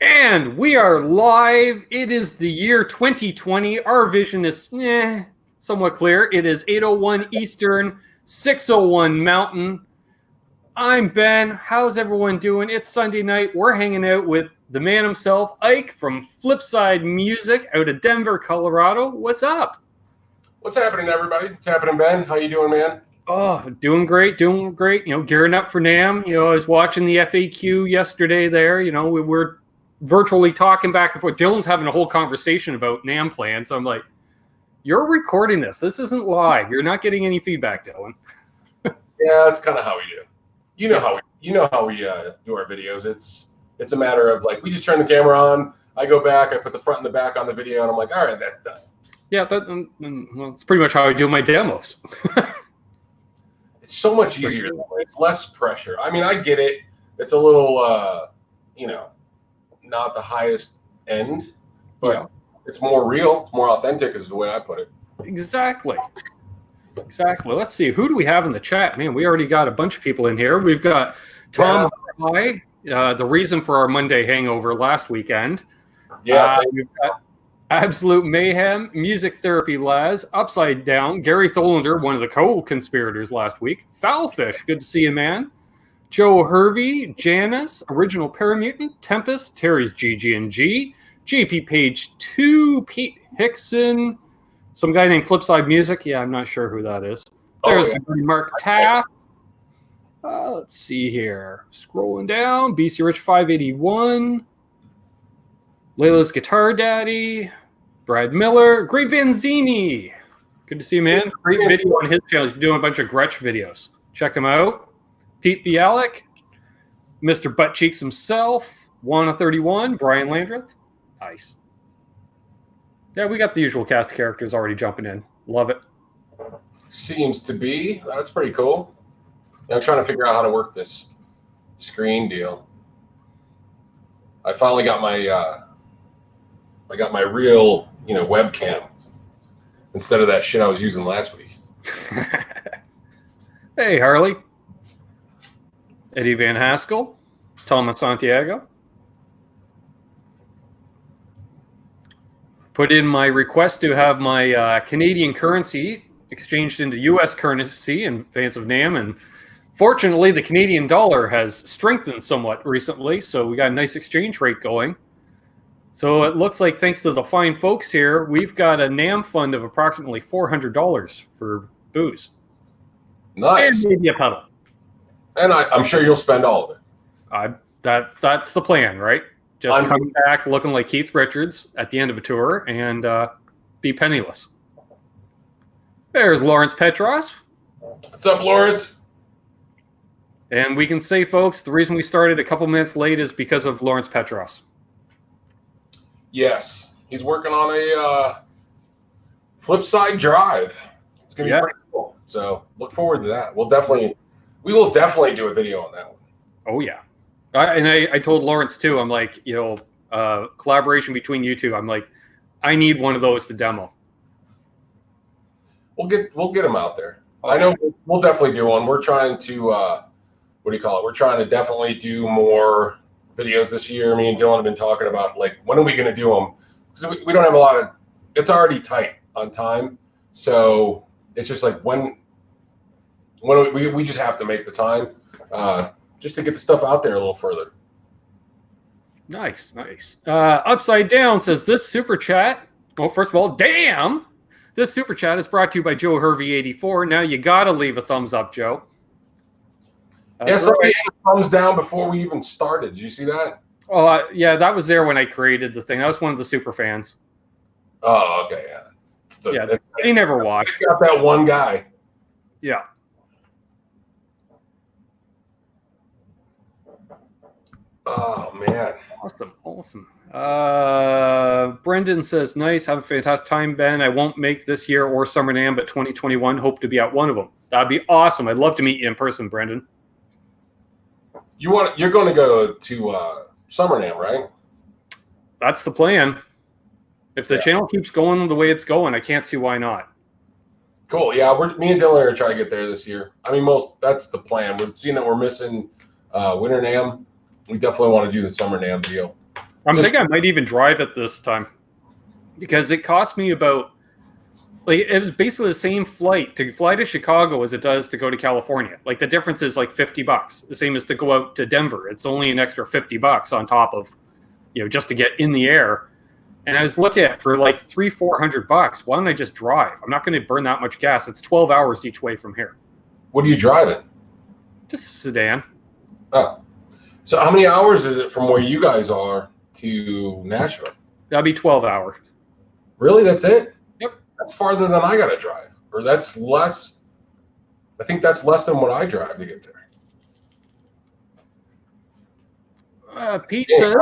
And we are live. It is the year 2020. Our vision is somewhat clear. It is 8:01 Eastern, 6:01 Mountain. I'm Ben. How's everyone doing? It's Sunday night. We're hanging out with the man himself, Ike from Flipside Music out of Denver, Colorado. What's up? What's happening, everybody? What's happening, Ben? How you doing, man? Oh, doing great. You know, gearing up for NAMM. You know, I was watching the FAQ yesterday there. You know, we were virtually talking back and forth. Dylan's having a whole conversation about NAMM plans. So I'm like, you're recording this. This isn't live. You're not getting any feedback, Dylan. Yeah, that's kind of how we do. You know how we do our videos. It's a matter of like, we just turn the camera on. I go back. I put the front and the back on the video, and I'm like, all right, that's done. Yeah, that's pretty much how I do my demos. It's so much easier. It's less pressure. I mean, I get it. It's a little, not the highest end, but it's more real. It's more authentic is the way I put it. Exactly. Let's see. Who do we have in the chat? Man, we already got a bunch of people in here. We've got Tom High, the reason for our Monday hangover last weekend. Yeah. We've got Absolute Mayhem, Music Therapy Laz, Upside Down, Gary Tholander, one of the co-conspirators last week, Foulfish, good to see you, man. Joe Hervey, Janice, Original Paramutant, Tempest, Terry's GG&G, JP Page 2, Pete Hickson, some guy named Flipside Music. Yeah, I'm not sure who that is. There's Mark Taft. Let's see here. Scrolling down. BC Rich 581. Layla's Guitar Daddy. Brad Miller. Great Vanzini. Good to see you, man. Great video on his channel. He's doing a bunch of Gretsch videos. Check him out. Pete Bialik. Mr. Butt Cheeks himself. Wana31. Brian Landreth. Nice. Yeah, we got the usual cast of characters already jumping in. Love it. Seems to be. That's pretty cool. I'm trying to figure out how to work this screen deal. I finally got my real, webcam instead of that shit I was using last week. Hey, Harley. Eddie Van Haskell. Thomas Santiago. Put in my request to have my Canadian currency exchanged into U.S. currency in advance of NAMM, and fortunately, the Canadian dollar has strengthened somewhat recently, so we got a nice exchange rate going. So it looks like, thanks to the fine folks here, we've got a NAMM fund of approximately $400 for booze. Nice. And maybe a pedal. And I'm sure you'll spend all of it. That's the plan, right? Just come back looking like Keith Richards at the end of a tour and be penniless. There's Lawrence Petross. What's up, Lawrence? And we can say, folks, the reason we started a couple minutes late is because of Lawrence Petross. Yes. He's working on a Flipside drive. It's going to be pretty cool. So look forward to that. We will definitely do a video on that one. Oh, yeah. I told Lawrence, too, I'm like, collaboration between you two. I'm like, I need one of those to demo. We'll get them out there. I know we'll definitely do one. We're trying to We're trying to definitely do more videos this year. Me and Dylan have been talking about, like, when are we going to do them? Because we don't have a lot of. It's already tight on time, so it's just like when we just have to make the time just to get the stuff out there a little further. Nice. Upside Down says this super chat. Well, first of all, damn. This super chat is brought to you by Joe Hervey 84. Now you gotta leave a thumbs up, Joe. Somebody had a thumbs down before we even started. Did you see that? Oh, yeah, that was there when I created the thing. That was one of the super fans. Oh, okay, yeah. He never watched. Got that one guy. Yeah. Oh, man. Awesome. Brendan says, nice. Have a fantastic time, Ben. I won't make this year or Summer NAMM, but 2021. Hope to be at one of them. That'd be awesome. I'd love to meet you in person, Brendan. You're going to go to Summer NAMM, right? That's the plan. If the channel keeps going the way it's going, I can't see why not. Cool. Yeah, me and Dylan are trying to get there this year. I mean, that's the plan. We're seeing that we're missing Winter NAMM. we definitely want to do the Summer NAMM deal. I'm thinking I might even drive it this time because it cost me about, like, it was basically the same flight to fly to Chicago as it does to go to California. Like, the difference is like $50, the same as to go out to Denver. It's only an extra $50 on top of, just to get in the air. And I was looking at for like $300-400. Why don't I just drive? I'm not going to burn that much gas. It's 12 hours each way from here. What are you driving? Just a sedan. Oh, so how many hours is it from where you guys are to Nashville? That'd be 12 hours. Really? That's it? Yep. That's farther than I got to drive. Or that's less. I think that's less than what I drive to get there. Pete says,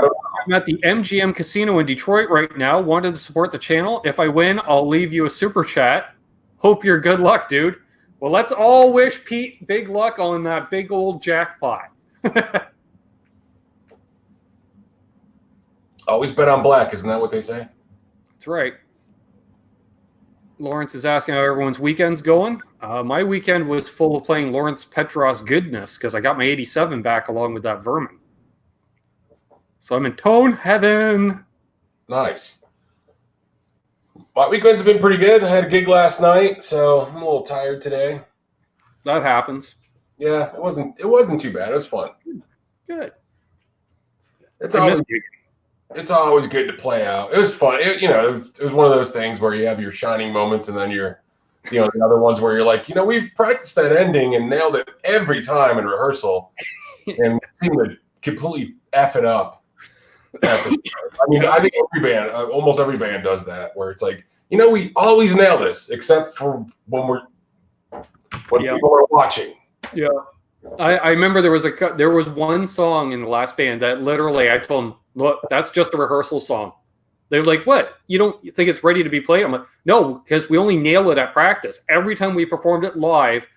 I'm at the MGM Casino in Detroit right now. Wanted to support the channel. If I win, I'll leave you a super chat. Hope you're good luck, dude. Well, let's all wish Pete big luck on that big old jackpot. Always bet on black. Isn't that what they say? That's right. Lawrence is asking how everyone's weekend's going. My weekend was full of playing Lawrence Petross goodness because I got my 87 back along with that Vermin. So I'm in tone heaven. Nice. My weekend's been pretty good. I had a gig last night, so I'm a little tired today. That happens. Yeah, it wasn't too bad. It was fun. Good. It's always good to play out. It was fun. It was one of those things where you have your shining moments, and then the other ones where you're like, we've practiced that ending and nailed it every time in rehearsal, and seem to completely F it up. I mean, I think almost every band does that, where it's like, we always nail this, except for when people are watching. Yeah, I remember there was one song in the last band that literally I told them, look, that's just a rehearsal song. They're like, what? You don't think it's ready to be played? I'm like, no, because we only nail it at practice. Every time we performed it live,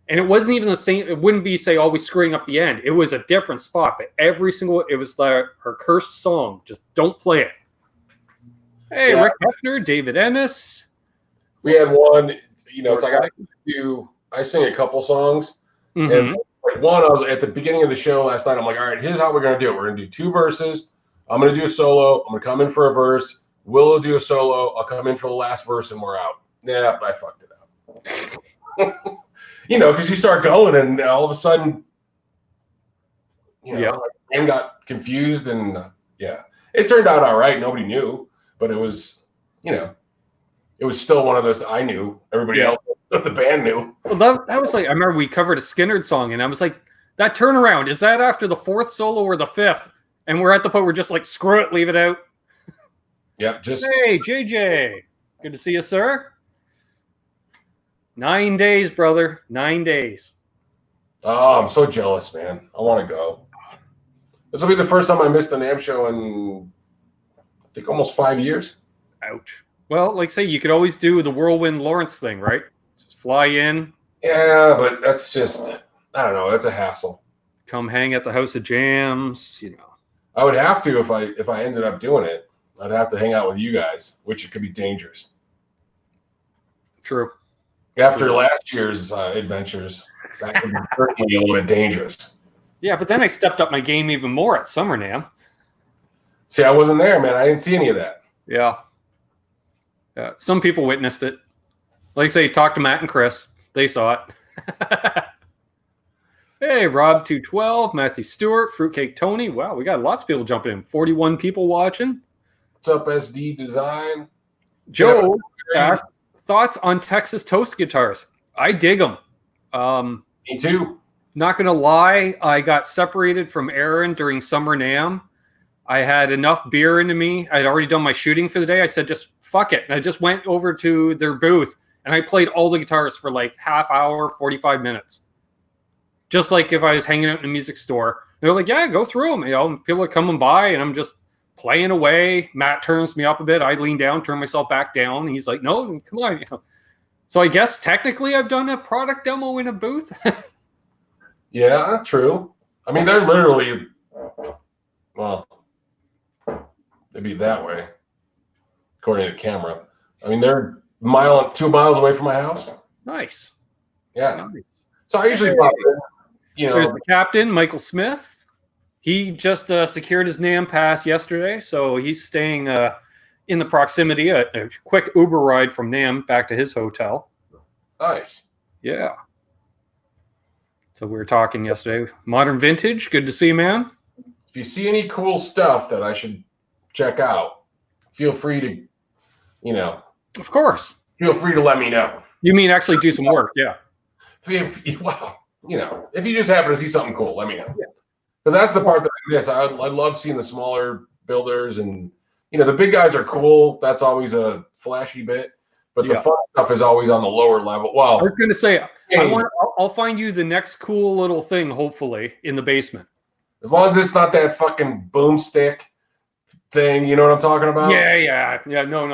and it wasn't even the same. It wouldn't be, say, always screwing up the end. It was a different spot, but it was her cursed song. Just don't play it. Hey, yeah. Rick Hefner, David Ennis. We had one, it's like I sing a couple songs. Mm-hmm. And like one, I was at the beginning of the show last night. I'm like, all right, here's how we're going to do it. We're going to do 2 verses. I'm going to do a solo. I'm going to come in for a verse. Will do a solo. I'll come in for the last verse and we're out. Yeah, I fucked it up. Because you start going and all of a sudden, my brain got confused and it turned out all right. Nobody knew, but it was, it was still one of those I knew. Everybody else but the band knew. Well, that was like, I remember we covered a Skynyrd song and I was like, that turnaround, is that after the 4th solo or the 5th? And we're at the point we're just like, screw it, leave it out. Yep. Hey, JJ. Good to see you, sir. 9 days, brother. 9 days. Oh, I'm so jealous, man. I want to go. This will be the first time I missed a NAMM show in, I think, almost 5 years. Ouch. Well, like say, you could always do the Whirlwind Lawrence thing, right? Just fly in. Yeah, but that's just, I don't know. That's a hassle. Come hang at the House of Jams, I would have to if I ended up doing it. I'd have to hang out with you guys, which it could be dangerous. True. After last year's adventures, that could be certainly a little bit dangerous. Yeah, but then I stepped up my game even more at Summer NAMM. See, I wasn't there, man. I didn't see any of that. Yeah. Some people witnessed it. Like I say, talk to Matt and Chris. They saw it. Hey, Rob212, Matthew Stewart, Fruitcake Tony. Wow, we got lots of people jumping in. 41 people watching. What's up, SD Design? Joe asked, thoughts on Texas Toast guitars? I dig them. Me too. Not going to lie, I got separated from Aaron during Summer NAMM. I had enough beer into me. I'd already done my shooting for the day. I said, just fuck it. And I just went over to their booth, and I played all the guitars for like half hour, 45 minutes. Just like if I was hanging out in a music store. They're like, yeah, go through them. People are coming by, and I'm just playing away. Matt turns me up a bit. I lean down, turn myself back down. He's like, no, come on. So I guess technically I've done a product demo in a booth. Yeah, true. I mean, they're literally, well, they'd be that way, according to the camera. I mean, they're 2 miles away from my house. Nice. Yeah. Nice. So I usually pop in, There's the captain, Michael Smith. He just secured his NAMM pass yesterday, so he's staying in the proximity, a quick Uber ride from NAMM back to his hotel. Nice. Yeah. So we were talking yesterday. Modern Vintage, good to see you, man. If you see any cool stuff that I should check out, feel free to, Of course. Feel free to let me know. You mean actually do some work, yeah. If you just happen to see something cool, let me know. Because that's the part that I miss. I love seeing the smaller builders, and the big guys are cool. That's always a flashy bit, but the fun stuff is always on the lower level. Well, I was going to say, I'll find you the next cool little thing, hopefully, in the basement. As long as it's not that fucking boomstick thing, you know what I'm talking about? Yeah. No.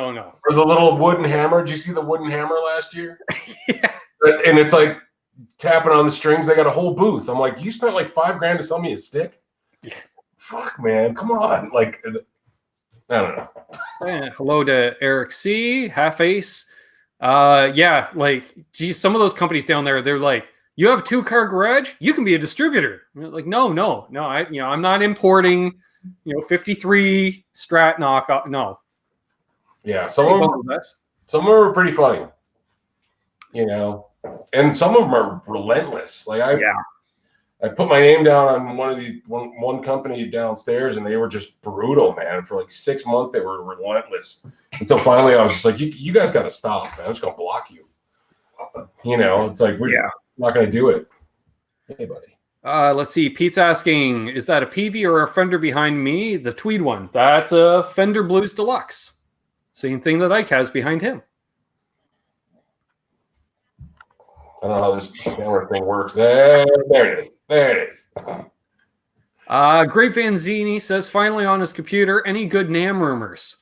Or the little wooden hammer. Did you see the wooden hammer last year? Yeah. And it's like tapping on the strings. They got a whole booth. I'm like, you spent like $5,000 to sell me a stick? Yeah. Fuck, man, come on. Like, I don't know. Yeah, hello to Eric C. Half Ace. Geez, some of those companies down there, they're like, you have a 2-car garage, you can be a distributor. Like, no. I'm not importing, 53 Strat knockoff. No. Yeah, some of them are pretty funny. And some of them are relentless. Like I put my name down on one company downstairs, and they were just brutal, man. For like 6 months, they were relentless. Until finally, I was just like, you guys got to stop, man. I'm just gonna block you. It's like we're not gonna do it. Hey, buddy. Let's see. Pete's asking, is that a PV or a Fender behind me? The tweed one. That's a Fender Blues Deluxe. Same thing that Ike has behind him. I don't know how this camera thing works. There it is. There it is. Great Vanzini says, finally on his computer, any good NAMM rumors?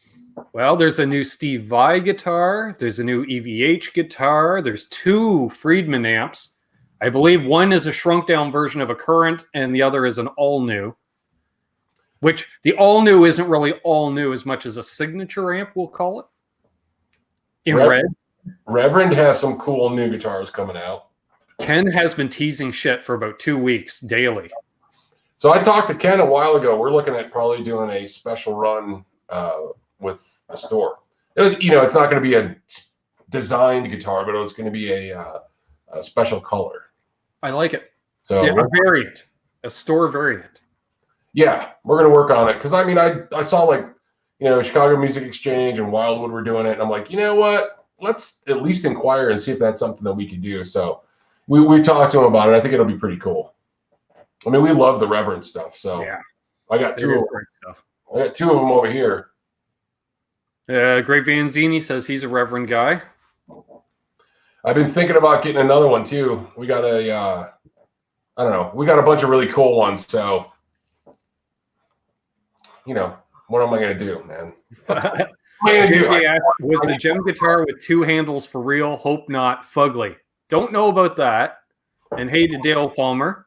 Well, there's a new Steve Vai guitar. There's a new EVH guitar. There's 2 Friedman amps. I believe one is a shrunk down version of a current, and the other is an all new. Which the all new isn't really all new as much as a signature amp, we'll call it. In red. Reverend has some cool new guitars coming out. Ken has been teasing shit for about 2 weeks daily. So I talked to Ken a while ago. We're looking at probably doing a special run with the store. It's not going to be a designed guitar, but it's going to be a special color. I like it. So a variant, a store variant. Yeah, we're going to work on it. Because, I saw like, Chicago Music Exchange and Wildwood were doing it. And I'm like, you know what? Let's at least inquire and see if that's something that we could do. So we talked to him about it. I think it'll be pretty cool. We love the Reverend stuff. So yeah, I got 2 of them. Great stuff. I got 2 of them over here. Great Vanzini says he's a Reverend guy. I've been thinking about getting another one too. We got we got a bunch of really cool ones. So, what am I going to do, man? Was the gem guitar with 2 handles for real? Hope not. Fugly. Don't know about that. And hey to Dale Palmer.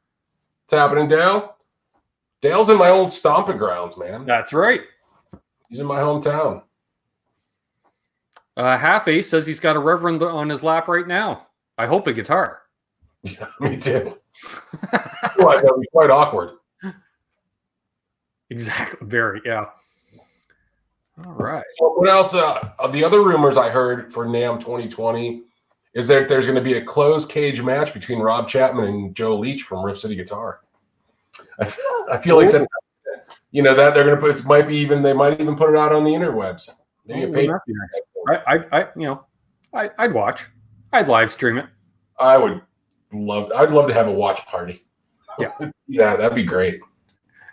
What's happening, Dale? Dale's in my old stomping grounds, man. That's right. He's in my hometown. Half Ace says he's got a Reverend on his lap right now. I hope a guitar. Yeah, me too. Well, that'd be quite awkward. Exactly. Very, yeah. All right. So what else? The other rumors I heard for NAMM 2020 is that there's going to be a closed cage match between Rob Chapman and Joe Leach from Riff City Guitar. I feel like that, that they're going to put. They might even put it out on the interwebs. Maybe a page. I'd watch. I'd live stream it. I'd love to have a watch party. Yeah. Yeah, that'd be great.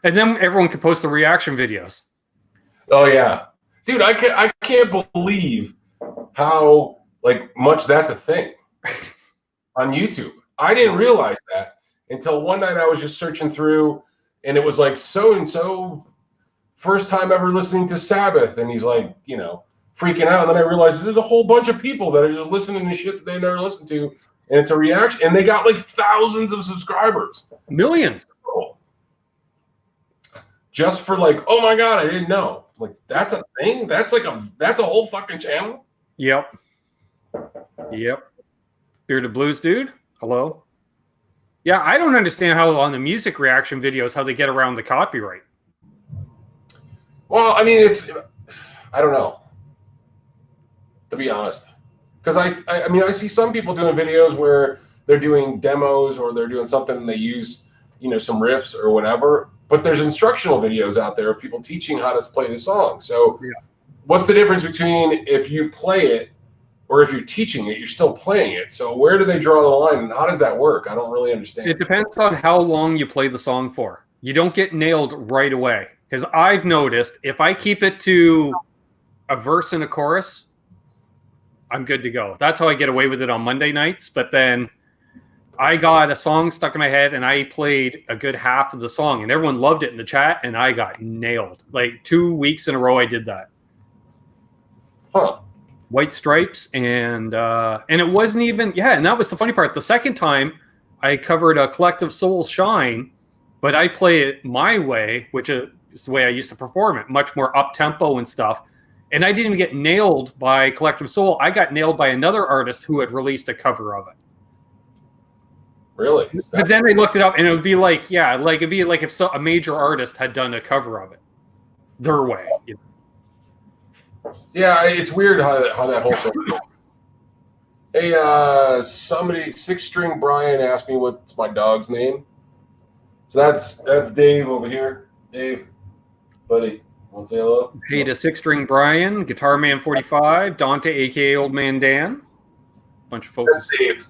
And then everyone could post the reaction videos. Oh yeah. Dude, I can't believe how much that's a thing on YouTube. I didn't realize that until one night I was just searching through, and it was like so and so first time ever listening to Sabbath, and he's like, freaking out. And then I realized there's a whole bunch of people that are just listening to shit that they never listened to, and it's a reaction, and they got like thousands of subscribers, millions, just for oh my god, I didn't know. That's a thing. That's a whole fucking channel. Yep. Bearded Blues dude. Hello. Yeah, I don't understand how on the music reaction videos how they get around the copyright. Well, I mean, I don't know, to be honest, because I mean, I see some people doing videos where they're doing demos or they're doing something and they use, some riffs or whatever. But there's instructional videos out there of people teaching how to play the song. So, what's the difference between if you play it or if you're teaching it, you're still playing it? So, where do they draw the line and how does that work? I don't really understand. It depends on how long you play the song for. You don't get nailed right away. Because I've noticed if I keep it to a verse and a chorus, I'm good to go. That's how I get away with it on Monday nights. But then I got a song stuck in my head and I played a good half of the song and everyone loved it in the chat and I got nailed. Like 2 weeks in a row I did that. Huh. White Stripes and it wasn't even, and that was the funny part. The second time I covered a Collective Soul Shine, but I play it my way, which is the way I used to perform it, much more up-tempo and stuff. And I didn't even get nailed by Collective Soul. I got nailed by another artist who had released a cover of it. Really? But then they looked it up, and it would be like, it'd be like if a major artist had done a cover of it their way. Yeah, it's weird how that whole thing. Hey, somebody, 6-string Brian asked me what's my dog's name. So that's Dave over here. Dave, buddy, want to say hello? Hey to 6-string Brian, Guitar Man 45, Dante, aka Old Man Dan. Bunch of folks. That's Dave.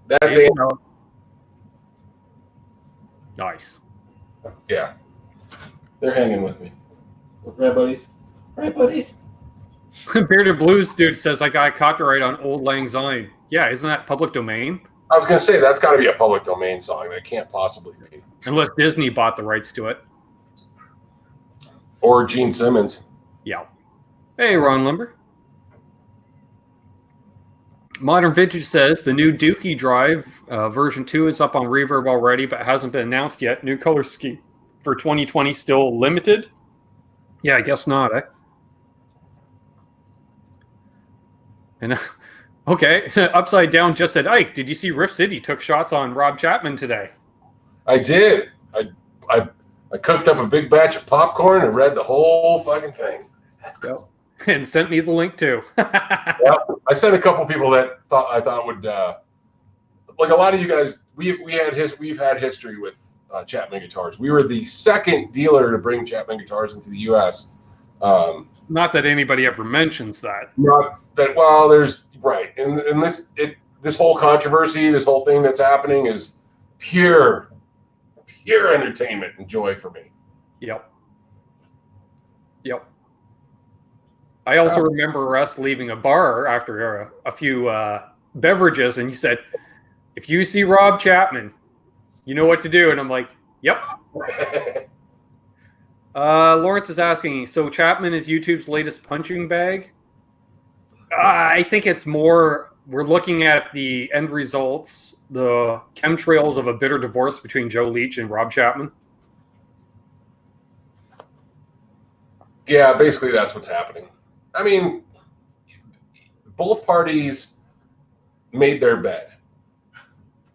That's Dave. Nice. Yeah. They're hanging with me. Right, buddies? Right, buddies? Bearded Blues dude says I got copyright on Old Lang Syne. Yeah, isn't that public domain? I was going to say, that's got to be a public domain song. That can't possibly be. Unless Disney bought the rights to it. Or Gene Simmons. Yeah. Hey, Ron Lumber. Modern Vintage says the new Dookie Drive version 2 is up on Reverb already, but hasn't been announced yet. New color scheme for 2020 still limited? Yeah, I guess not, eh? And okay, Upside Down just said, Ike, did you see Riff City took shots on Rob Chapman today? I did. I cooked up a big batch of popcorn and read the whole fucking thing. Yep. And sent me the link too. Yeah, I sent a couple people that I thought would like a lot of you guys. We've had history with Chapman Guitars. We were the second dealer to bring Chapman Guitars into the U.S. Not that anybody ever mentions that. Not that. Well, there's right, and this whole controversy, this whole thing that's happening is pure entertainment and joy for me. Yep. I also remember us leaving a bar after a few beverages, and you said, if you see Rob Chapman, you know what to do. And I'm like, yep. Lawrence is asking, so Chapman is YouTube's latest punching bag? I think it's more, we're looking at the end results, the chemtrails of a bitter divorce between Joe Leach and Rob Chapman. Yeah, basically that's what's happening. I mean, both parties made their bed.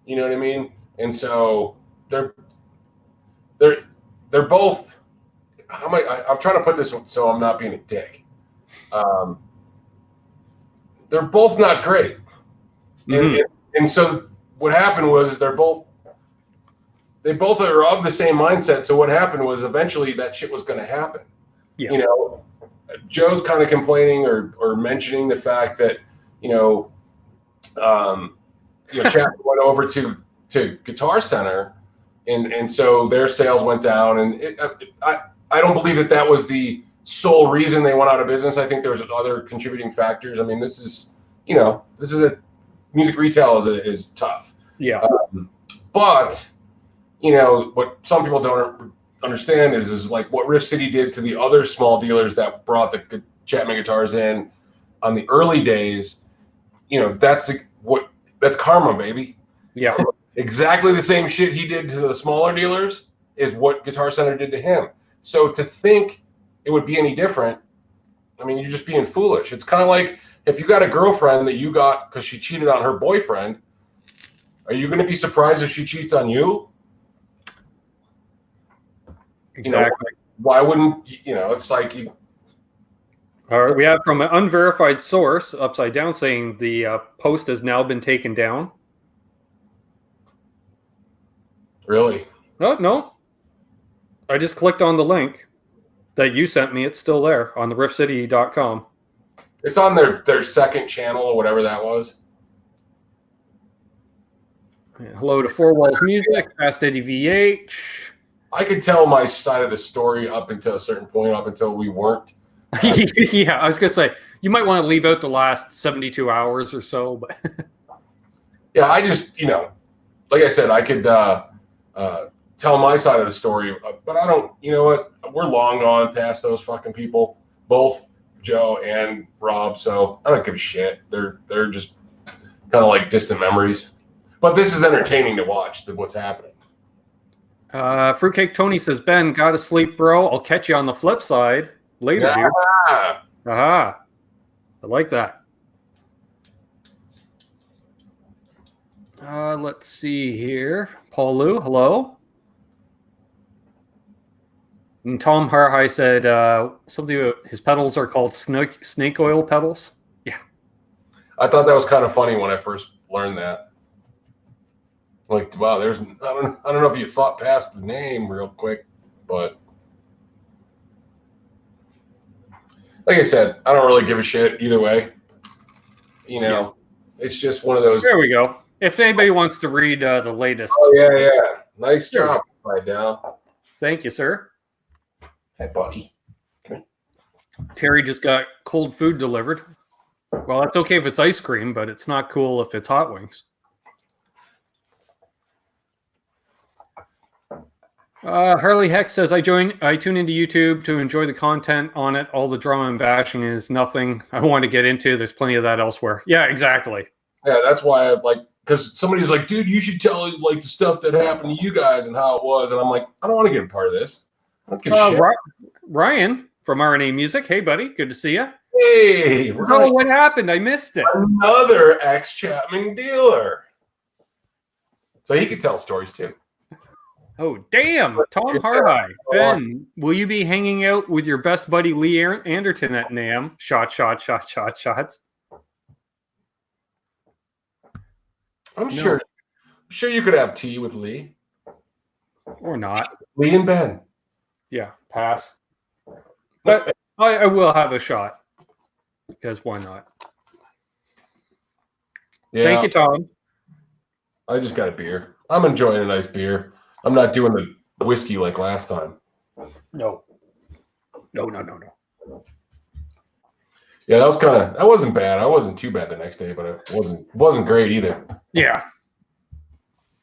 You know what I mean? And so they're both. I'm trying to put this so I'm not being a dick. They're both not great. Mm-hmm. And so what happened was they both are of the same mindset. So what happened was eventually that shit was going to happen. Yeah. You know, Joe's kind of complaining or mentioning the fact that Chapman went over to Guitar Center, and so their sales went down. And I don't believe that was the sole reason they went out of business. I think there's other contributing factors. I mean, this is a music retail is tough. Yeah. But what some people don't understand is like what Riff City did to the other small dealers that brought the Chapman guitars in on the early days. That's karma, baby. Yeah. Exactly the same shit he did to the smaller dealers is what Guitar Center did to him. So to think it would be any different, I mean, you're just being foolish. It's kind of like if you got a girlfriend that you got because she cheated on her boyfriend. Are you going to be surprised if she cheats on you? Exactly. Why wouldn't it's like you. All right, we have from an unverified source, Upside Down, saying the post has now been taken down. Really? Oh, no. I just clicked on the link that you sent me. It's still there on the riffcity.com. It's on their second channel or whatever that was. Hello to Four Walls Music, Fast Eddie VH. I could tell my side of the story up until a certain point, up until we weren't. Yeah, I was going to say, you might want to leave out the last 72 hours or so. But yeah, I just, like I said, I could tell my side of the story, but I don't, you know what? We're long gone past those fucking people, both Joe and Rob, so I don't give a shit. They're just kind of like distant memories. But this is entertaining to watch, what's happening. Fruitcake Tony says, Ben, gotta sleep, bro. I'll catch you on the flip side later, dude. Aha. I like that. Let's see here. Paul Lou, hello. And Tom Harhigh said something. His pedals are called snake oil pedals. Yeah. I thought that was kind of funny when I first learned that. Like, wow, I don't know if you thought past the name real quick, but like I said, I don't really give a shit either way. It's just one of those. There we go. If anybody wants to read the latest. Oh, yeah. Nice job, right down. Thank you, sir. Hey, buddy. Terry just got cold food delivered. Well, that's okay if it's ice cream, but it's not cool if it's hot wings. Harley Hex says, I tune into YouTube to enjoy the content on it. All the drama and bashing is nothing I want to get into. There's plenty of that elsewhere. Yeah, exactly. Yeah, that's why because somebody's like, dude, you should tell like the stuff that happened to you guys and how it was. And I'm like, I don't want to get a part of this. I don't give a shit. Ryan from RNA Music. Hey, buddy. Good to see you. Hey. Oh, what happened? I missed it. Another ex-Chapman dealer. So he could tell stories too. Oh, damn. Tom Harhigh. Ben, will you be hanging out with your best buddy Lee Anderton at NAMM? Shots. I'm sure you could have tea with Lee. Or not. Lee and Ben. Yeah, pass. But I will have a shot. Because why not? Yeah. Thank you, Tom. I just got a beer. I'm enjoying a nice beer. I'm not doing the whiskey like last time. No. Yeah, that wasn't bad. I wasn't too bad the next day, but it wasn't great either. Yeah.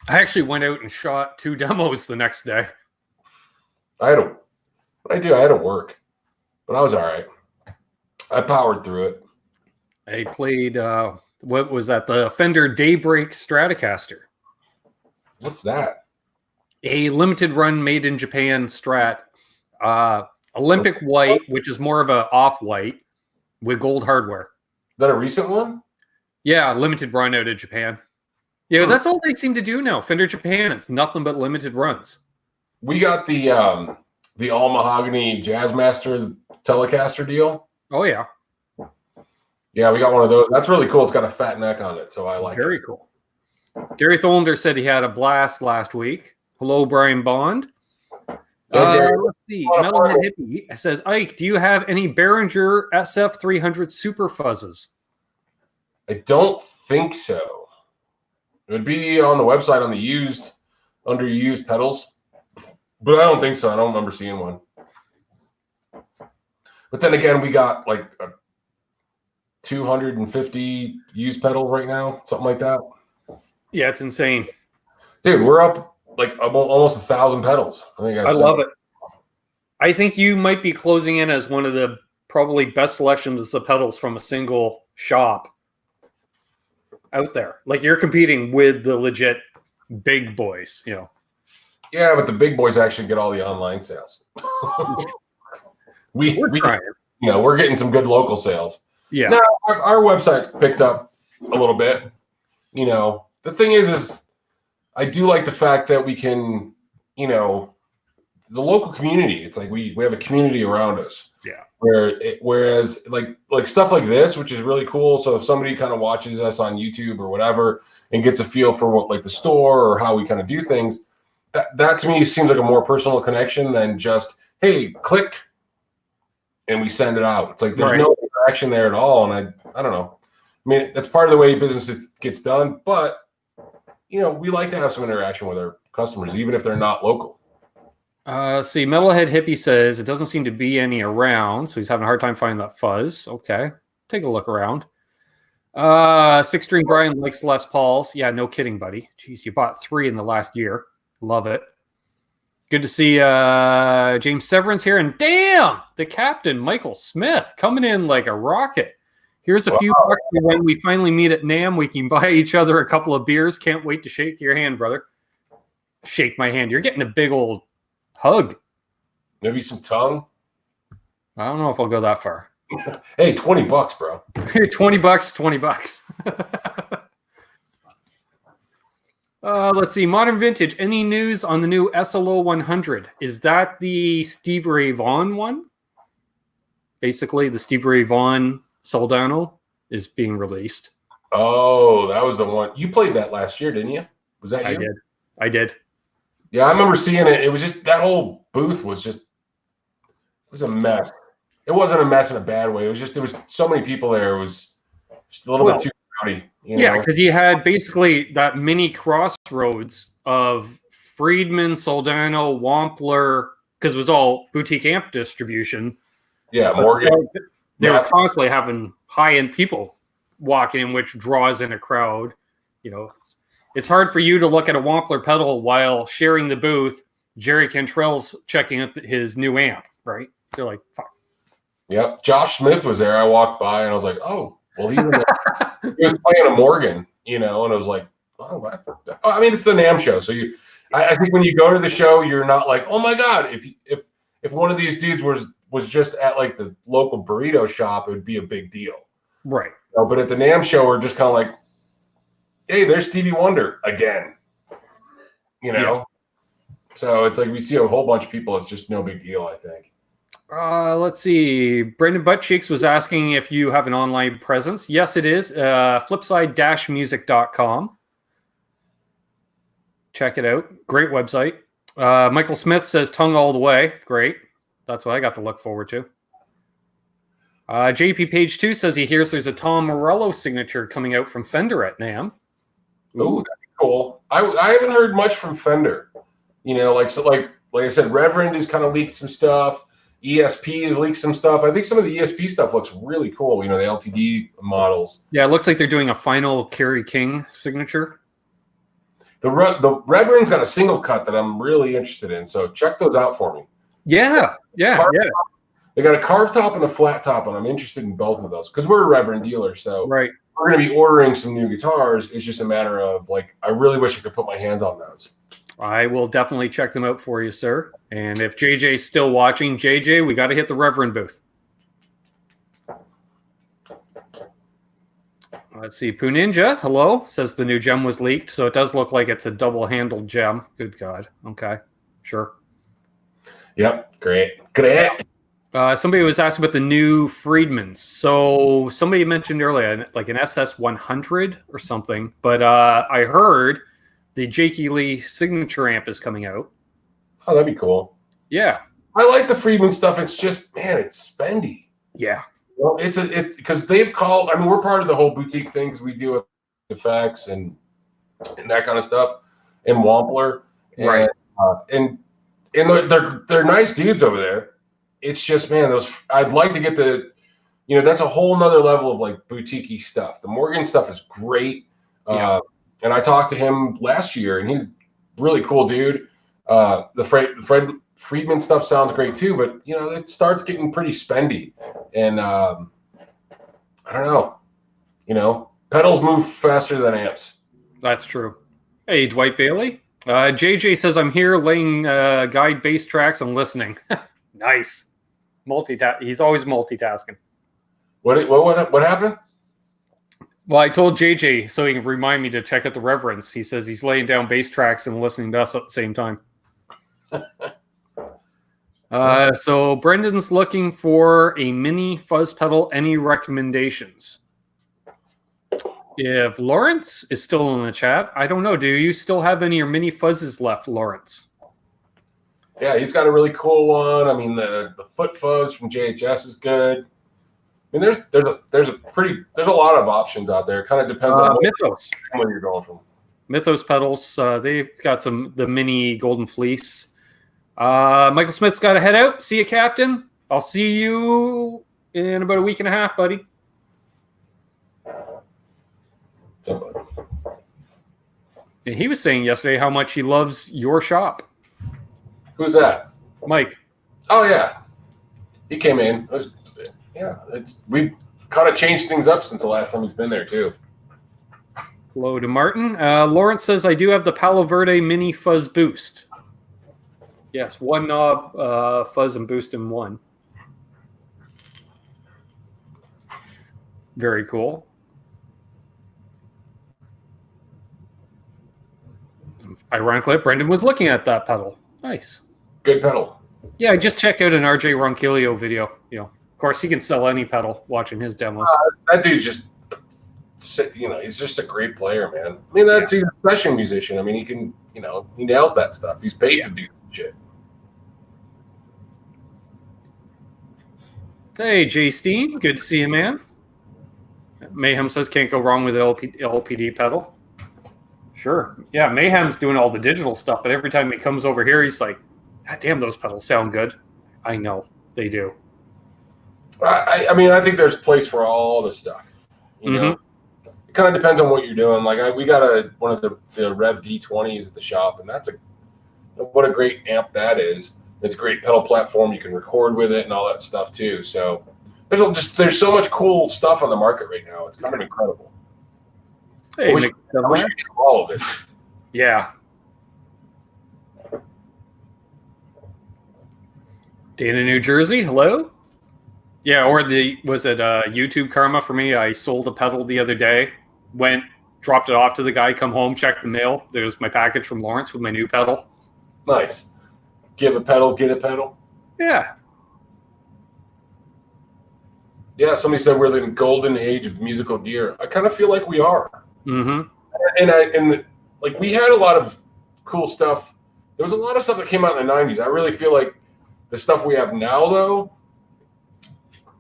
I actually went out and shot 2 demos the next day. I had to work, but I was all right. I powered through it. I played, what was that? The Fender Daybreak Stratocaster. What's that? A limited run made in Japan Strat. Olympic white, which is more of a off-white with gold hardware. Is that a recent one? Yeah, limited run out of Japan. Yeah, that's all they seem to do now. Fender Japan, it's nothing but limited runs. We got the all mahogany Jazzmaster Telecaster deal. Oh yeah. Yeah, we got one of those. That's really cool. It's got a fat neck on it, so I like it. Very cool. Gary Tholander said he had a blast last week. Hello, Brian Bond. Let's see. Metalhead Hippie says, Ike, do you have any Behringer SF300 Super Fuzzes? I don't think so. It would be on the website on the under used pedals, but I don't think so. I don't remember seeing one. But then again, we got like a 250 used pedals right now, something like that. Yeah, it's insane. Dude, we're up like almost 1,000 pedals. I love it. I think you might be closing in as one of the probably best selections of pedals from a single shop out there. Like you're competing with the legit big boys, Yeah, but the big boys actually get all the online sales. We're trying. We're getting some good local sales. Yeah. Now our website's picked up a little bit. The thing is I do like the fact that we can, you know, the local community. It's like we have a community around us. Yeah. Whereas like stuff like this, which is really cool. So if somebody kind of watches us on YouTube or whatever and gets a feel for what like the store or how we kind of do things, that to me seems like a more personal connection than just, hey, click and we send it out. It's like there's no interaction there at all. And I don't know. I mean, that's part of the way business gets done, but you know, we like to have some interaction with our customers, even if they're not local. See, Metalhead Hippie says it doesn't seem to be any around, so he's having a hard time finding that fuzz. Okay, take a look around. Six String Brian likes Les Pauls. Yeah, no kidding, buddy. Jeez, you bought 3 in the last year. Love it. Good to see James Severance here, and damn, the captain, Michael Smith, coming in like a rocket. Here's a few bucks for when we finally meet at NAMM. We can buy each other a couple of beers. Can't wait to shake your hand, brother. Shake my hand. You're getting a big old hug. Maybe some tongue. I don't know if I'll go that far. Hey, $20, bro. $20. Let's see. Modern Vintage. Any news on the new SLO 100? Is that the Steve Ray Vaughan one? Basically, the Steve Ray Vaughan Soldano is being released. Oh, that was the one. You played that last year, didn't you? Was that you? I did. Yeah, I remember seeing it. It was just that whole booth was a mess. It wasn't a mess in a bad way. It was just there was so many people there. It was just a little bit too rowdy. Yeah, because you had basically that mini crossroads of Friedman, Soldano, Wampler, because it was all boutique amp distribution. Yeah, Morgan. They were constantly having high-end people walking in, which draws in a crowd. You know, it's hard for you to look at a Wampler pedal while sharing the booth. Jerry Cantrell's checking out his new amp, right? You're like, fuck. Yep. Josh Smith was there. I walked by and I was like, oh, well, he's in there. He was playing a Morgan, you know, and I was like, oh, what? I mean, it's the NAMM show. So I think when you go to the show, you're not like, oh my God, if one of these dudes was just at like the local burrito shop, it would be a big deal. Right. But at the NAMM show, we're just kind of like, hey, there's Stevie Wonder again. You know? Yeah. So it's like we see a whole bunch of people. It's just no big deal, I think. Let's see. Brendan Buttcheeks was asking if you have an online presence. Yes, it is. Flipside-music.com. Check it out. Great website. Michael Smith says tongue all the way. Great. That's what I got to look forward to. JP Page 2 says he hears there's a Tom Morello signature coming out from Fender at NAMM. Ooh, that'd be cool. I haven't heard much from Fender. You know, like I said, Reverend has kind of leaked some stuff. ESP has leaked some stuff. I think some of the ESP stuff looks really cool. You know, the LTD models. Yeah, it looks like they're doing a final Kerry King signature. The Reverend's got a single cut that I'm really interested in. So check those out for me. Yeah. They got a carved top and a flat top, and I'm interested in both of those because we're a Reverend dealer. So right. We're going to be ordering some new guitars. It's just a matter of like, I really wish I could put my hands on those. I will definitely check them out for you, sir. And if JJ's still watching, JJ, we got to hit the Reverend booth. Let's see. Poo Ninja, hello, says the new gem was leaked. So it does look like it's a double-handled gem. Good God. Okay. Sure. Yep. Great. Somebody was asking about the new Friedmans. So somebody mentioned earlier, like an SS100 or something. But I heard the Jakey Lee signature amp is coming out. Oh, that'd be cool. Yeah. I like the Friedman stuff. It's just, man, it's spendy. Yeah. Well, it's because they've called, I mean, we're part of the whole boutique thing because we deal with effects and that kind of stuff and Wampler. Right. And they're nice dudes over there. It's just, man, I'd like to get that's a whole nother level of like boutique-y stuff. The Morgan stuff is great. Yeah. And I talked to him last year and he's a really cool dude. The Friedman stuff sounds great too, but you know, it starts getting pretty spendy. And I don't know, you know, pedals move faster than amps. That's true. Hey, Dwight Bailey. JJ says I'm here laying guide bass tracks and listening. Nice. He's always multitasking. What happened? Well, I told JJ so he can remind me to check out the Reverence. He says he's laying down bass tracks and listening to us at the same time. So Brendan's looking for a mini fuzz pedal. Any recommendations? If Lawrence is still in the chat, I don't know. Do you still have any of your mini fuzzes left, Lawrence? Yeah, he's got a really cool one. I mean, the foot fuzz from JHS is good. I mean, there's a lot of options out there. It kind of depends on Mythos. Where you're going from. Mythos pedals. They've got the mini Golden Fleece. Michael Smith's got to head out. See you, Captain. I'll see you in about a week and a half, buddy. And he was saying yesterday how much he loves your shop. Who's that? Mike. Oh, yeah. He came in. We've kind of changed things up since the last time he's been there, too. Hello to Martin. Lawrence says, I do have the Palo Verde Mini Fuzz Boost. Yes, one knob, fuzz and boost in one. Very cool. Ironically, Brendan was looking at that pedal. Nice. Good pedal. Yeah, just check out an RJ Ronquillo video. Of course, he can sell any pedal watching his demos. That dude's just, he's just a great player, man. I mean, he's a session musician. I mean, he can, he nails that stuff. He's paid to do shit. Hey, Jay Steen. Good to see you, man. Mayhem says can't go wrong with LPD pedal. Sure. Yeah, Mayhem's doing all the digital stuff, but every time he comes over here, he's like, God damn, those pedals sound good. I know. They do. I mean, I think there's place for all the stuff. You know? It kind of depends on what you're doing. Like, we got one of the Rev D20s at the shop, and what a great amp that is. It's a great pedal platform. You can record with it and all that stuff too. So there's so much cool stuff on the market right now. It's kind of incredible. Hey, I wish we could get all of it. Yeah. Dana, New Jersey. Hello. Yeah, or was it YouTube karma for me? I sold a pedal the other day. Dropped it off to the guy. Come home, checked the mail. There's my package from Lawrence with my new pedal. Nice. Give a pedal, get a pedal. Yeah. Yeah, somebody said we're the golden age of musical gear. I kind of feel like we are. Mm-hmm. And we had a lot of cool stuff. There was a lot of stuff that came out in the 90s. I really feel like the stuff we have now, though,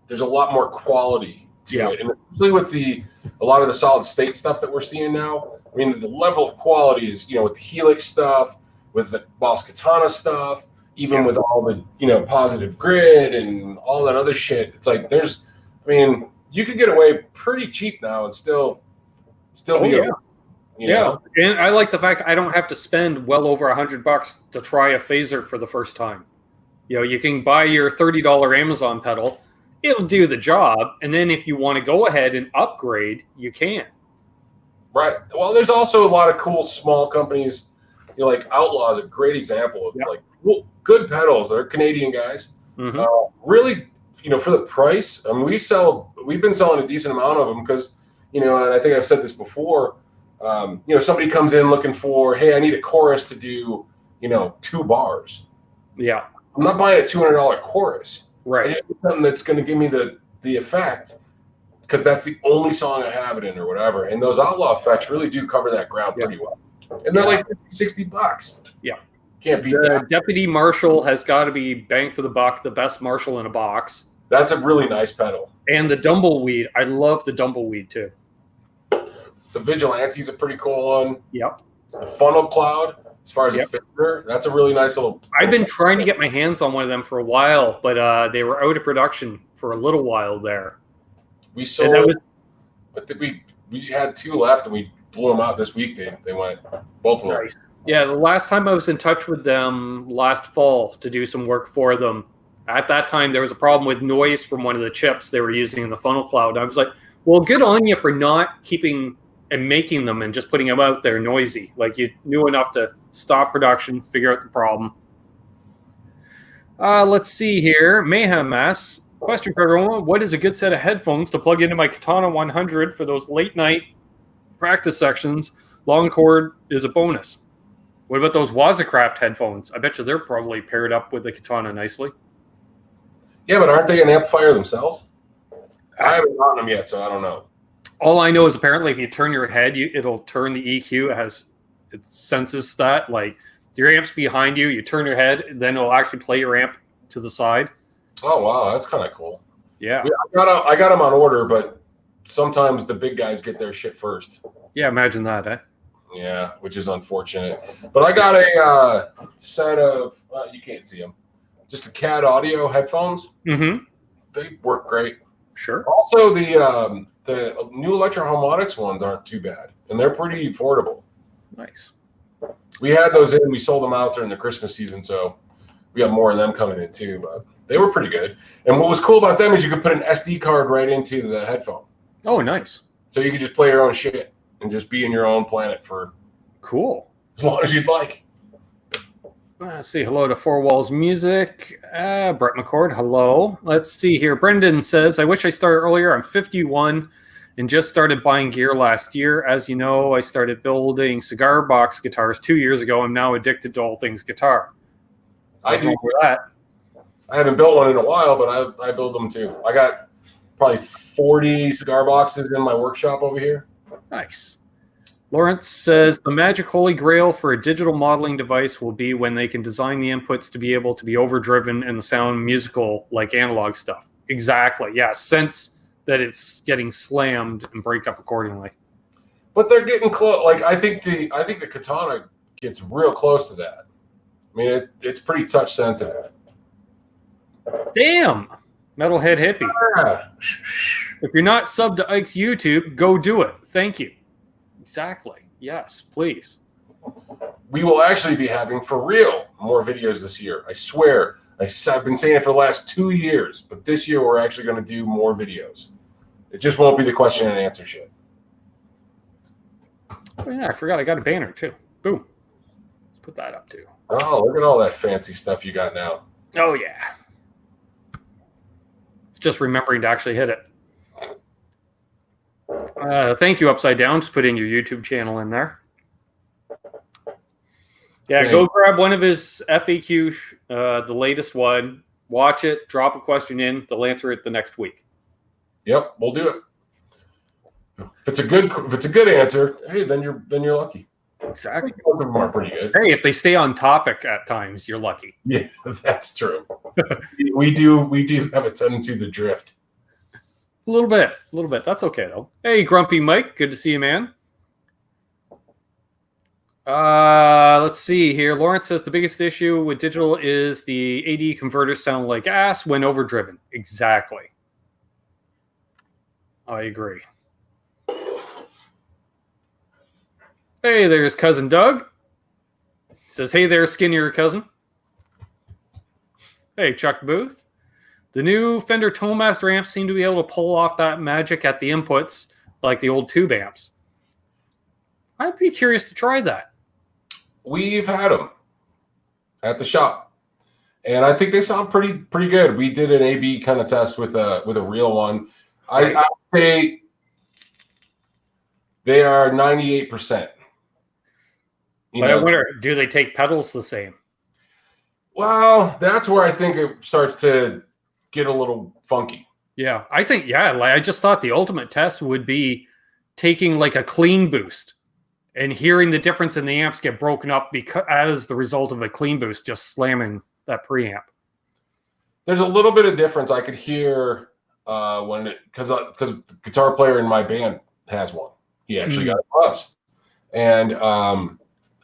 there's a lot more quality to it. And especially with a lot of the solid state stuff that we're seeing now. I mean, the level of quality is, with the Helix stuff, with the Boss Katana stuff, even with all the, positive grid and all that other shit. It's like you could get away pretty cheap now and still be okay. Yeah. And I like the fact I don't have to spend well over $100 to try a phaser for the first time. You can buy your $30 Amazon pedal. It'll do the job. And then if you want to go ahead and upgrade, you can. Right. Well, there's also a lot of cool small companies. Like Outlaw is a great example of good pedals. They're Canadian guys. Mm-hmm. Really, for the price. I mean, we've been selling a decent amount of them because, and I think I've said this before. Somebody comes in looking for, hey, I need a chorus to do, 2 bars. Yeah. I'm not buying a $200 chorus. Right. I just need something that's going to give me the effect because that's the only song I have it in or whatever. And those Outlaw effects really do cover that ground pretty well. And they're like $50-$60. Yeah. Can't beat that. The Deputy Marshall has got to be bang for the buck, the best Marshall in a box. That's a really nice pedal. And the Dumbleweed. I love the Dumbleweed too. The Vigilante's a pretty cool one. Yep. The Funnel Cloud, as far as a fender, that's a really nice little. I've been trying to get my hands on one of them for a while, but they were out of production for a little while there. We sold. I think we had 2 left, and we blew them out this week. They went both of them. Nice. Yeah, the last time I was in touch with them last fall to do some work for them, at that time there was a problem with noise from one of the chips they were using in the Funnel Cloud. I was like, well, good on you for not keeping and making them and just putting them out there noisy. Like, you knew enough to stop production, figure out the problem. Let's see here. Mayhem asks, Question for everyone: what is a good set of headphones to plug into my Katana 100 for those late night practice sections? Long cord is a bonus. What about those Wazacraft headphones? I bet you they're probably paired up with the Katana nicely. Yeah, but aren't they an amplifier themselves? I haven't gotten them yet, so I don't know. All I know is apparently if you turn your head, it'll turn the EQ. It senses that, like, your amp's behind you, you turn your head, then it'll actually play your amp to the side. Oh, wow, that's kind of cool. Yeah. I got them on order, but sometimes the big guys get their shit first. Yeah, imagine that, eh? Yeah, which is unfortunate. But I got a set of, you can't see them, just a CAD audio headphones. Mm-hmm. They work great. Sure. Also, the new Electro-Harmonics ones aren't too bad, and they're pretty affordable. Nice. We had those in. We sold them out during the Christmas season, so we got more of them coming in too. But they were pretty good. And what was cool about them is you could put an SD card right into the headphone. Oh, nice. So you could just play your own shit and just be in your own planet for cool as long as you'd like. Let's see. Hello to Four Walls Music. Brett McCord, hello. Let's see here. Brendan says, I wish I started earlier. I'm 51 and just started buying gear last year. As you know, I started building cigar box guitars 2 years ago. I'm now addicted to all things guitar. I do that. I haven't built one in a while, but I build them too. I got probably 40 cigar boxes in my workshop over here. Nice. Lawrence says, the magic holy grail for a digital modeling device will be when they can design the inputs to be able to be overdriven and the sound musical like analog stuff. Exactly. Yeah. Sense that it's getting slammed and break up accordingly. But they're getting close. Like I think the Katana gets real close to that. I mean, it's pretty touch sensitive. Damn. Metalhead hippie. Yeah. If you're not subbed to Ike's YouTube, go do it. Thank you. Exactly. Yes, please. We will actually be having, for real, more videos this year. I swear. I've been saying it for the last 2 years, but this year we're actually going to do more videos. It just won't be the question and answer shit. Oh, yeah, I forgot I got a banner, too. Boom. Let's put that up, too. Oh, look at all that fancy stuff you got now. Oh, yeah. It's just remembering to actually hit it. Thank you, Upside Down. Just put in your YouTube channel in there. Yeah, Great. Go grab one of his FAQ, the latest one. Watch it. Drop a question in. They'll answer it the next week. Yep, we'll do it. If it's a good answer, hey, then you're lucky. Exactly. Both of them are pretty good. Hey, if they stay on topic at times, you're lucky. Yeah, that's true. we do have a tendency to drift. A little bit. That's okay, though. Hey, Grumpy Mike. Good to see you, man. Let's see here. Lawrence says the biggest issue with digital is the AD converters sound like ass when overdriven. Exactly. I agree. Hey, there's Cousin Doug. He says, hey there, skinnier cousin. Hey, Chuck Booth. The new Fender Tonemaster amps seem to be able to pull off that magic at the inputs like the old tube amps. I'd be curious to try that. We've had them at the shop, and I think they sound pretty good. We did an A/B kind of test with a real one. I would say they are 98%. But I wonder, do they take pedals the same? Well, that's where I think it starts to get a little funky. Yeah, I think, I just thought the ultimate test would be taking like a clean boost and hearing the difference in the amps get broken up as the result of a clean boost just slamming that preamp. There's a little bit of difference. I could hear because the guitar player in my band has one. He actually got it for us, and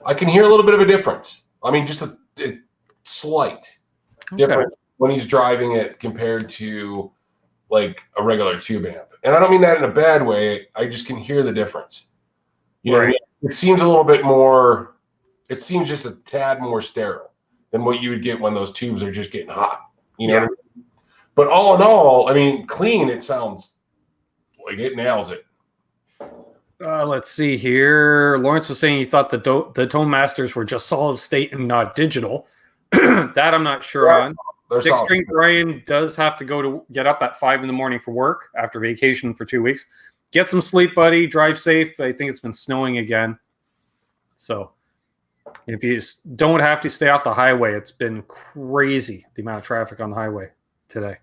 I can hear a little bit of a difference. I mean, just a slight difference when he's driving it compared to like a regular tube amp. And I don't mean that in a bad way. I just can hear the difference. You know what I mean? It seems a little bit more, it seems just a tad more sterile than what you would get when those tubes are just getting hot. You know what I mean? But all in all, I mean, clean, it sounds like it nails it. Let's see here. Lawrence was saying he thought the Tone Masters were just solid state and not digital. That I'm not sure on. They're Six solid. String Brian does have to get up at 5 a.m. for work after vacation for 2 weeks. Get some sleep, buddy. Drive safe. I think it's been snowing again. So if you don't have to stay off the highway, it's been crazy, the amount of traffic on the highway today.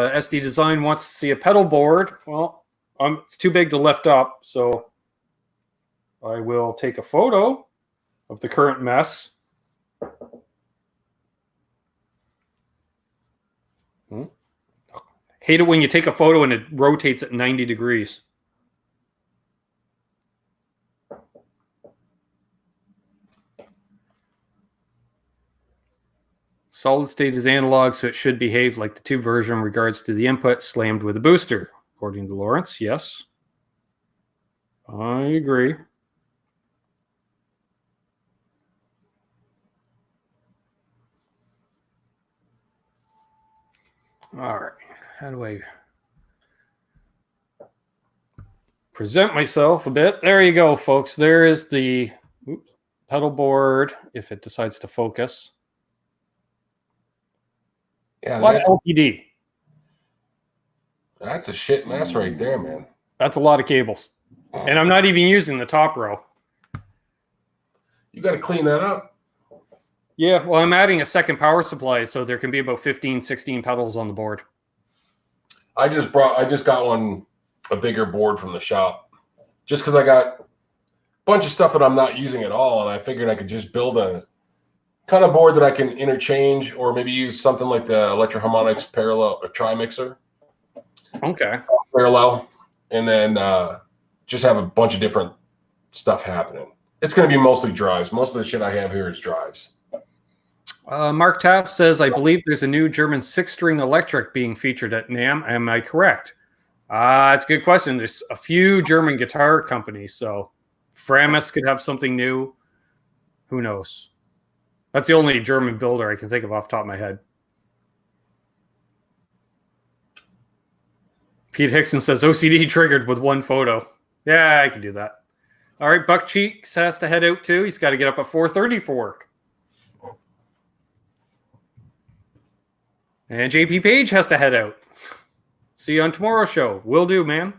SD Design wants to see a pedal board. Well, it's too big to lift up, so I will take a photo of the current mess. Hate it when you take a photo and it rotates at 90 degrees. Solid state is analog, so it should behave like the tube version in regards to the input slammed with a booster, according to Lawrence. Yes, I agree. All right, how do I present myself a bit? There you go, folks. There is the pedal board, if it decides to focus. Yeah, LPD. That's a shit mess right there, man. That's a lot of cables. And I'm not even using the top row. You got to clean that up. Yeah, well, I'm adding a second power supply, so there can be about 15, 16 pedals on the board. I just got a bigger board from the shop, just because I got a bunch of stuff that I'm not using at all, and I figured I could just build a kind of board that I can interchange, or maybe use something like the Electro-Harmonix parallel or tri-mixer. Okay. Parallel, and then just have a bunch of different stuff happening. It's going to be mostly drives. Most of the shit I have here is drives. Mark Taft says, I believe there's a new German 6-string electric being featured at NAMM. Am I correct? It's a good question. There's a few German guitar companies, so Framus could have something new. Who knows? That's the only German builder I can think of off the top of my head. Pete Hickson says, OCD triggered with one photo. Yeah, I can do that. All right, Buck Cheeks has to head out too. He's got to get up at 4:30 for work. And JP Page has to head out. See you on tomorrow's show. Will do, man.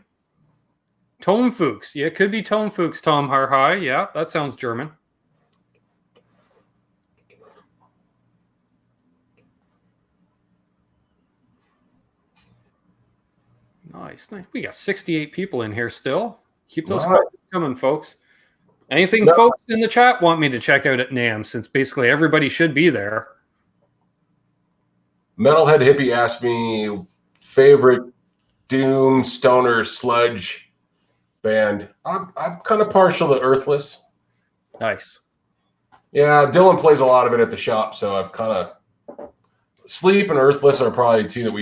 Tone Fuchs. Yeah, it could be Tone Fuchs, Tom Harhai. Yeah, that sounds German. Nice. We got 68 people in here still. Keep those questions coming, folks. Anything folks in the chat want me to check out at NAMM, since basically everybody should be there. Metalhead Hippie asked me favorite doom, stoner, sludge band. I'm kind of partial to Earthless. Nice. Yeah, Dylan plays a lot of it at the shop, so I've kind of Sleep and Earthless are probably two that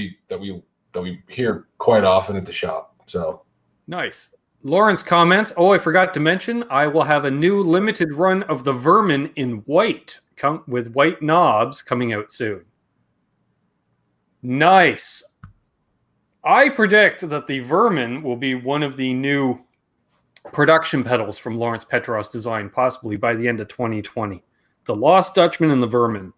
we hear quite often at the shop. So nice. Lawrence comments, I forgot to mention, I will have a new limited run of the Vermin in white, with white knobs, coming out soon. Nice. I predict that the Vermin will be one of the new production pedals from Lawrence Petross design, possibly by the end of 2020. The Lost Dutchman and the Vermin.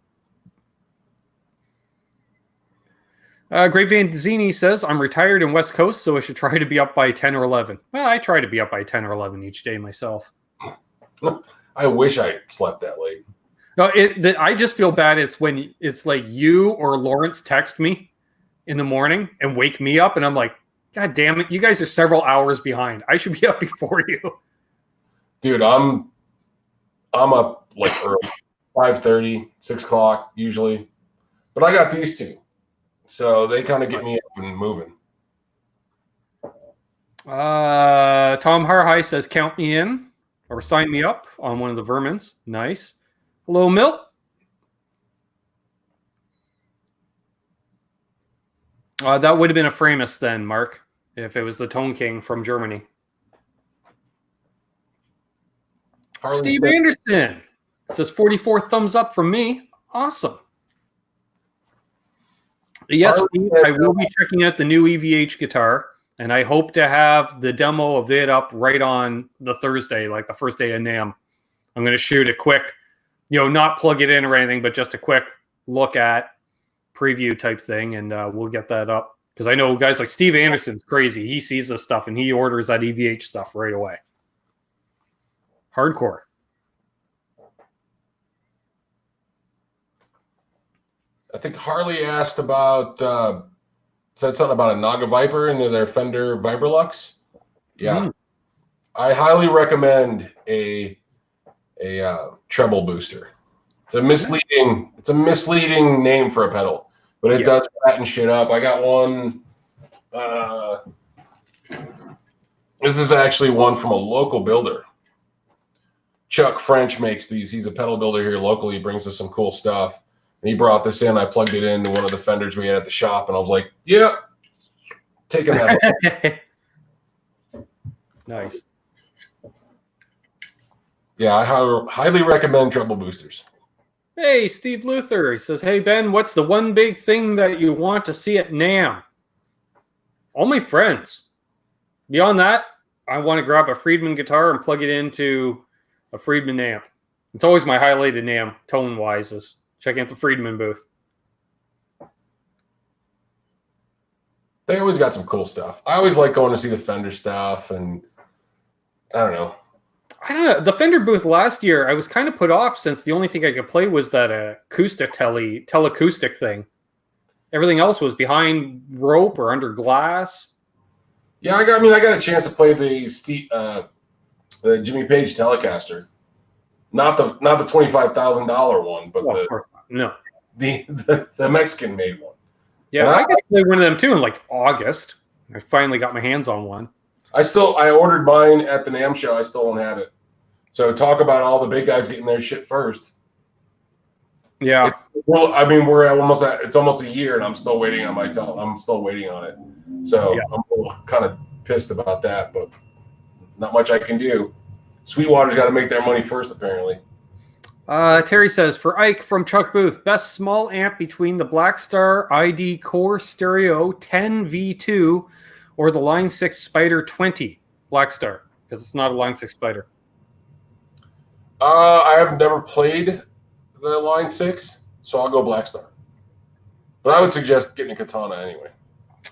Great Van Zini says, I'm retired in West Coast, so I should try to be up by 10 or 11. Well, I try to be up by 10 or 11 each day myself. I wish I slept that late. No, I just feel bad. It's when it's like you or Lawrence text me in the morning and wake me up, and I'm like, God damn it, you guys are several hours behind. I should be up before you. Dude, I'm up like early, 5:30, 6 o'clock usually. But I got these two. So they kind of get me up and moving. Tom Harhai says, count me in or sign me up on one of the Vermins. Nice. Hello, Milt. That would have been a Framus then, Mark, if it was the Tone King from Germany. Steve Anderson says 44 thumbs up from me. Awesome. Yes, Steve, I will be checking out the new EVH guitar, and I hope to have the demo of it up right on the Thursday, like the first day of NAMM. I'm going to shoot it quick not plug it in or anything, but just a quick look at preview type thing, and we'll get that up. Because I know guys like Steve Anderson's crazy. He sees this stuff, and he orders that EVH stuff right away. Hardcore. I think Harley asked about, said something about a Naga Viper into their Fender Vibrolux. Yeah. I highly recommend a treble booster. It's a misleading name for a pedal, but it does fatten shit up. I got one. This is actually one from a local builder. Chuck French makes these. He's a pedal builder here locally. He brings us some cool stuff. And he brought this in. I plugged it into one of the Fenders we had at the shop, and I was like, "Yeah, taking that." Nice. Yeah, I highly recommend treble boosters. Hey, Steve Luther. He says, "Hey Ben, what's the one big thing that you want to see at NAMM?" All my friends. Beyond that, I want to grab a Friedman guitar and plug it into a Friedman amp. It's always my highlight at NAMM, tone-wise, is checking out the Friedman booth. They always got some cool stuff. I always like going to see the Fender stuff, and I don't know. The Fender booth last year, I was kind of put off since the only thing I could play was that acoustic teleacoustic thing. Everything else was behind rope or under glass. Yeah, I got a chance to play the Jimmy Page Telecaster, not the $25,000 one, but the Mexican made one. Yeah, I got to play one of them too in like August. I finally got my hands on one. I ordered mine at the NAMM show. I still don't have it. So talk about all the big guys getting their shit first. Yeah. It's almost a year, and I'm still waiting on I'm still waiting on it. So I'm a little kind of pissed about that, but not much I can do. Sweetwater's got to make their money first, apparently. Terry says, for Ike from Chuck Booth, best small amp between the Blackstar ID Core Stereo 10 V2 or the Line 6 Spider 20 Blackstar, because it's not a Line 6 Spider. I have never played the Line 6, so I'll go Blackstar. But I would suggest getting a Katana anyway.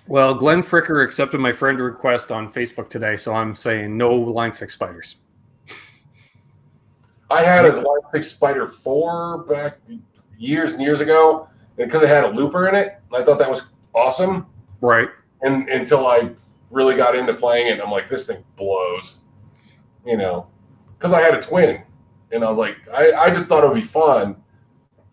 Well, Glenn Fricker accepted my friend request on Facebook today, so I'm saying no Line 6 Spiders. I had a Line 6 Spider 4 back years and years ago, and because it had a looper in it, I thought that was awesome. Right. And until I really got into playing it, I'm like, this thing blows. Because I had a twin. And I was like, I just thought it would be fun,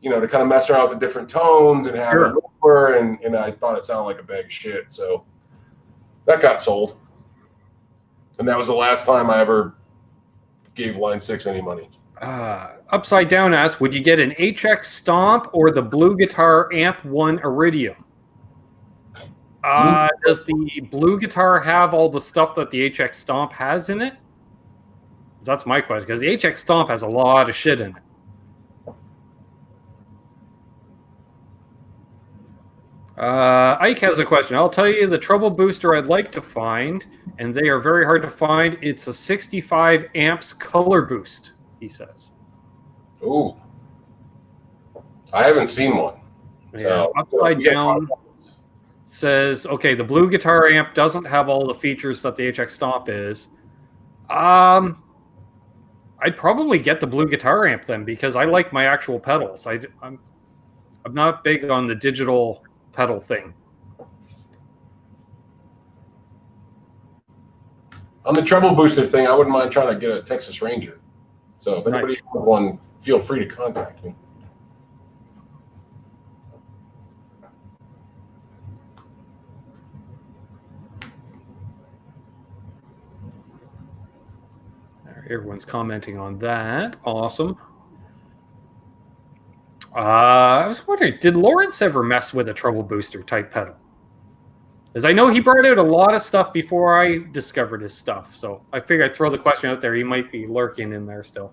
to kind of mess around with the different tones and have a looper, and I thought it sounded like a bag of shit. So that got sold. And that was the last time I ever gave Line 6 any money. Upside Down asks, would you get an HX Stomp or the Blue Guitar Amp 1 Iridium? Does the Blue Guitar have all the stuff that the HX Stomp has in it? That's my question, because the HX Stomp has a lot of shit in it. Ike has a question. I'll tell you the treble booster I'd like to find, and they are very hard to find. It's a 65 amps color boost, he says. Ooh. I haven't seen one. Yeah. Upside Down says, okay, the Blue Guitar Amp doesn't have all the features that the HX Stomp is. I'd probably get the Blue Guitar Amp then, because I like my actual pedals. I'm not big on the digital pedal thing. On the treble booster thing, I wouldn't mind trying to get a Texas Ranger. So if anybody has one, feel free to contact me. Everyone's commenting on that. Awesome. I was wondering, did Lawrence ever mess with a treble booster type pedal? Because I know he brought out a lot of stuff before I discovered his stuff. So I figured I'd throw the question out there. He might be lurking in there still.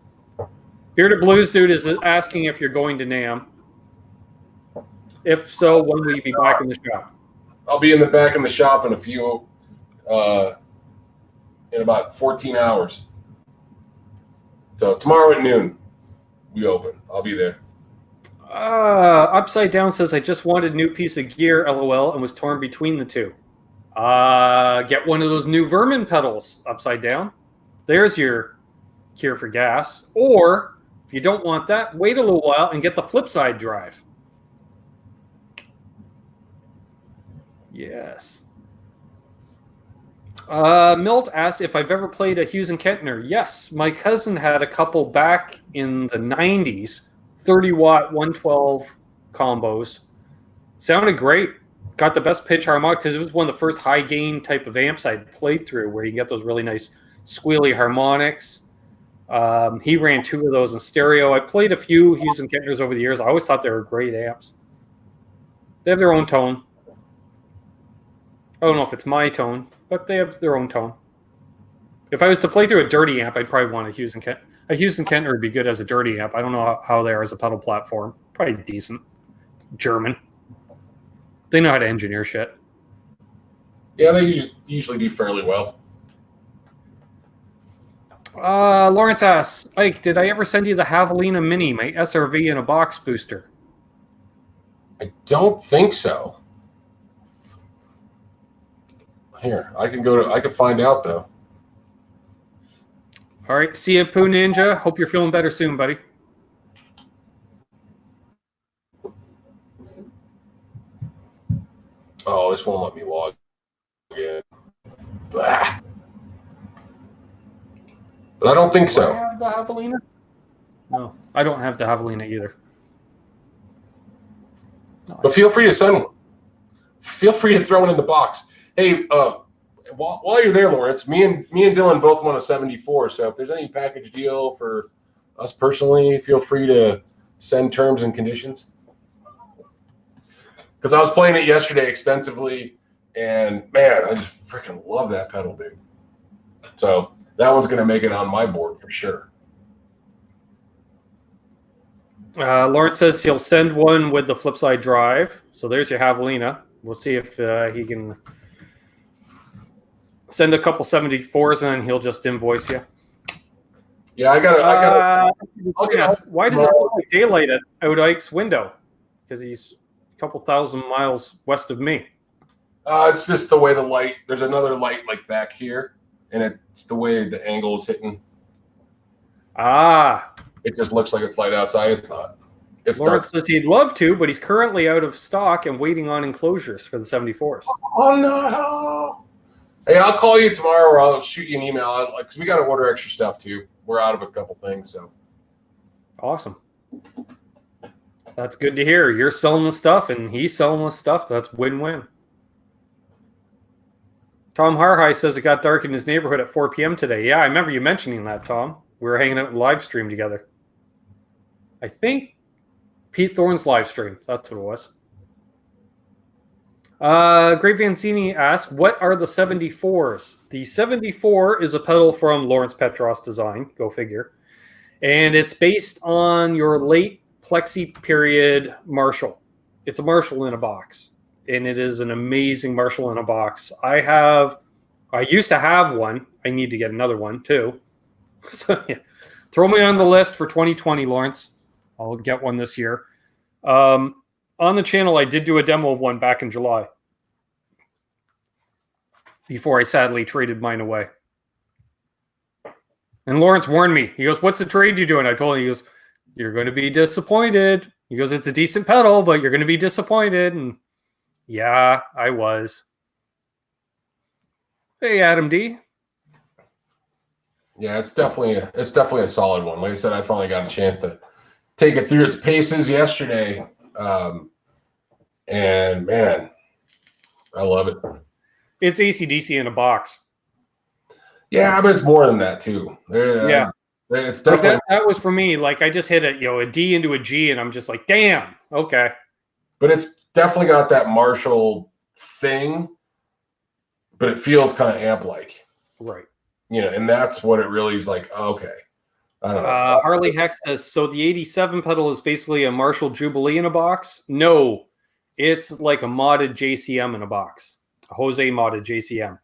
Bearded Blues Dude is asking if you're going to NAMM. If so, when will you be back in the shop? I'll be in the back in the shop in in about 14 hours. So tomorrow at noon. we open. I'll be there. Upside Down says, I just wanted a new piece of gear, LOL, and was torn between the two. Get one of those new Vermin pedals, Upside Down. There's your cure for gas. Or, if you don't want that, wait a little while and get the Flipside drive. Yes. Milt asks if I've ever played a Hughes and Kettner. Yes, my cousin had a couple back in the 90s, 30-watt 112 combos. Sounded great. Got the best pitch harmonic because it was one of the first high-gain type of amps I'd played through where you can get those really nice squealy harmonics. He ran 2 of those in stereo. I played a few Hughes and Kettners over the years. I always thought they were great amps. They have their own tone. I don't know if it's my tone, but they have their own tone. If I was to play through a dirty amp, I'd probably want a Hughes and Kettner. A Hughes and Kettner would be good as a dirty amp. I don't know how they are as a pedal platform. Probably decent. German. They know how to engineer shit. Yeah, they usually do fairly well. Lawrence asks, Ike, did I ever send you the Javelina Mini, my SRV in a box booster? I don't think so. Here, I can find out though. All right, see you, Poo Ninja. Hope you're feeling better soon, buddy. Oh, this won't let me log in. Blah. But I don't think so. Do I have the Javelina? No, I don't have the Javelina either. No, But feel free to send one. Feel free to throw it in the box. Hey, while you're there, Lawrence, me and Dylan both want a 74. So if there's any package deal for us personally, feel free to send terms and conditions. Because I was playing it yesterday extensively, and man, I just freaking love that pedal, dude. So that one's going to make it on my board for sure. Lawrence says he'll send one with the Flipside drive. So there's your Javelina. We'll see if he can send a couple 74s, and then he'll just invoice you. Yeah, I got to. Why does it look like daylight out Ike's window? Because he's a couple thousand miles west of me. It's just the way the light. There's another light like back here, and it's the way the angle is hitting. It just looks like it's light outside. It's not. It's Lawrence dark. says he'd love to, but he's currently out of stock and waiting on enclosures for the 74s. Oh no! Hey, I'll call you tomorrow, or I'll shoot you an email. Because we got to order extra stuff too. We're out of a couple things, so. Awesome. That's good to hear. You're selling the stuff, and he's selling the stuff. That's win-win. Tom Harhigh says it got dark in his neighborhood at 4 p.m. today. Yeah, I remember you mentioning that, Tom. We were hanging out in live stream together. I think Pete Thorne's live stream. That's what it was. Great Vancini asks, what are the 74s? The 74 is a pedal from Lawrence Petross design. Go figure. And it's based on your late Plexi period Marshall. It's a Marshall in a box. And it is an amazing Marshall in a box. I used to have one. I need to get another one too. So yeah, throw me on the list for 2020, Lawrence. I'll get one this year. On the channel, I did do a demo of one back in July before I sadly traded mine away. And Lawrence warned me. He goes, what's the trade you doing? I told him, he goes, you're going to be disappointed. He goes, it's a decent pedal, but you're going to be disappointed. And yeah, I was. Hey, Adam D. Yeah, it's definitely a solid one. Like I said, I finally got a chance to take it through its paces yesterday. And man, I love it. It's AC/DC in a box. Yeah, but it's more than that too. Yeah, it's definitely like that was for me. Like I just hit a D into a G, and I'm just like, damn, okay. But it's definitely got that Marshall thing, but it feels kind of amp-like, right? You know, and that's what it really is like. Okay, I don't know. Harley Hex says, so the 87 pedal is basically a Marshall Jubilee in a box? No, it's like a modded JCM in a box. A Jose modded JCM.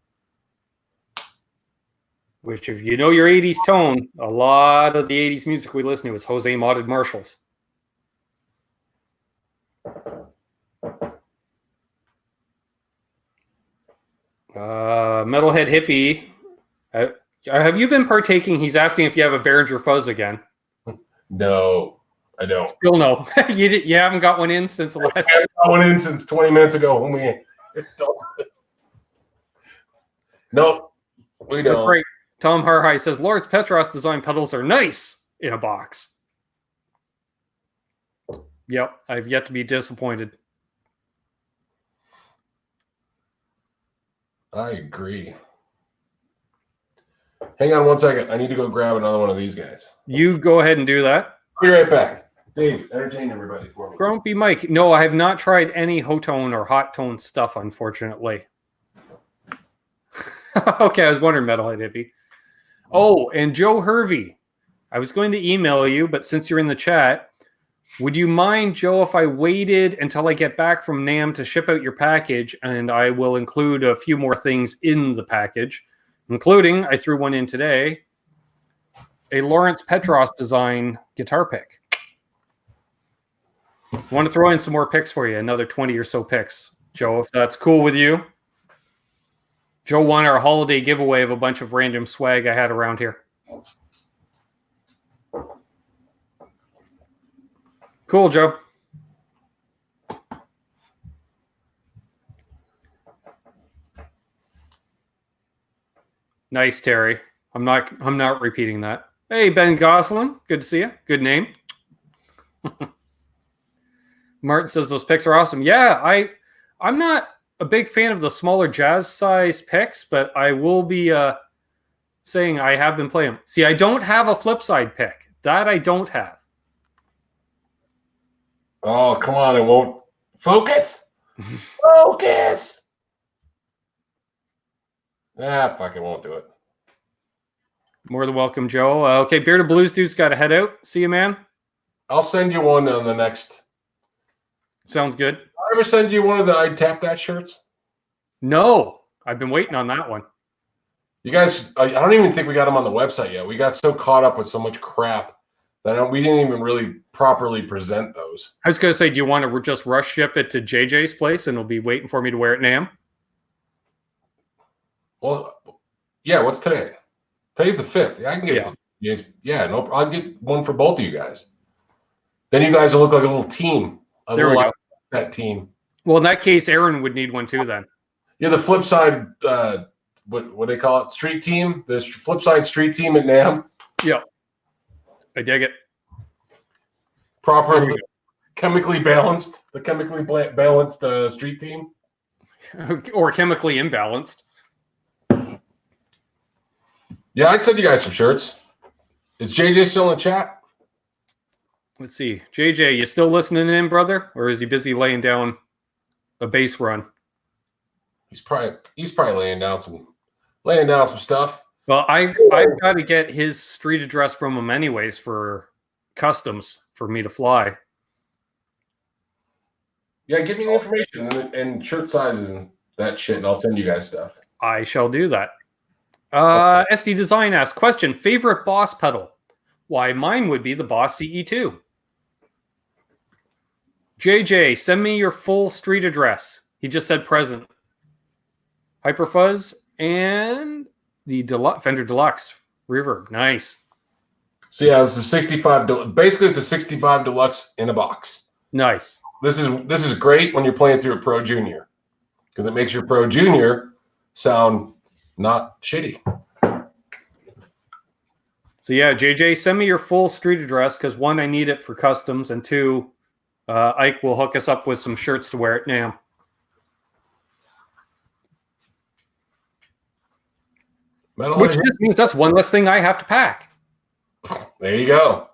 Which, if you know your 80s tone, a lot of the 80s music we listen to is Jose Modded Marshalls. Metalhead Hippie. Have you been partaking? He's asking if you have a Behringer Fuzz again. No, I don't. Still no. You haven't got one in since the last. I haven't got one in since 20 minutes ago when we don't. Nope, we don't. Great. Tom Harhigh says Lawrence Petross design pedals are nice in a box. Yep, I've yet to be disappointed. I agree. Hang on one second. I need to go grab another one of these guys. You go ahead and do that. Be right back. Dave, entertain everybody for me. Grumpy Mike. No, I have not tried any Hotone or Hot Tone stuff, unfortunately. Okay, I was wondering, Metalhead Hippie. Oh, and Joe Hervey. I was going to email you, but since you're in the chat, would you mind, Joe, if I waited until I get back from NAMM to ship out your package, and I will include a few more things in the package, including, I threw one in today, a Lawrence Petross design guitar pick. I want to throw in some more picks for you, another 20 or so picks, Joe, if that's cool with you. Joe won our holiday giveaway of a bunch of random swag I had around here. Cool, Joe. Nice, Terry. I'm not repeating that. Hey, Ben Gosselin. Good to see you. Good name. Martin says those picks are awesome. Yeah, I'm not a big fan of the smaller jazz size picks, but I will be saying I have been playing them. See, I don't have a Flipside pick. That I don't have. Oh, come on. It won't focus. Focus. Fuck, it won't do it. More than welcome, Joe. Okay, Bearded Blues Dude's got to head out. See you, man. I'll send you one on the next. Sounds good. Did I ever send you one of the I'd Tap That shirts? No, I've been waiting on that one. You guys, I don't even think we got them on the website yet. We got so caught up with so much crap that we didn't even really properly present those. I was going to say, do you want to just rush ship it to JJ's place and it'll be waiting for me to wear it NAMM? Well, yeah, what's today? Today's the 5th. Yeah, I can get it to you guys. Yeah, no, I'll get one for both of you guys. Then you guys will look like a little team. There we go. That team. Well, in that case, Aaron would need one too then. Yeah, the Flipside, what they call it? Street team? The Flipside street team at NAMM? Yeah. I dig it. Properly chemically balanced. The chemically balanced street team. Or chemically imbalanced. Yeah, I'd send you guys some shirts. Is JJ still in the chat? Let's see. JJ, you still listening in, brother? Or is he busy laying down a bass run? He's probably laying down some stuff. Well, I've got to get his street address from him anyways for customs for me to fly. Yeah, give me the information and shirt sizes and that shit, and I'll send you guys stuff. I shall do that. SD Design asks, question, favorite Boss pedal? Why, mine would be the Boss CE2. JJ, send me your full street address. He just said present. Hyperfuzz and the Fender Deluxe Reverb. Nice. So yeah, this is 65. Basically, it's a 65 Deluxe in a box. Nice. This is great when you're playing through a Pro Junior because it makes your Pro Junior sound not shitty. So yeah, JJ, send me your full street address because one, I need it for customs, and two, Ike will hook us up with some shirts to wear at NAMM. Which just means that's one less thing I have to pack. There you go.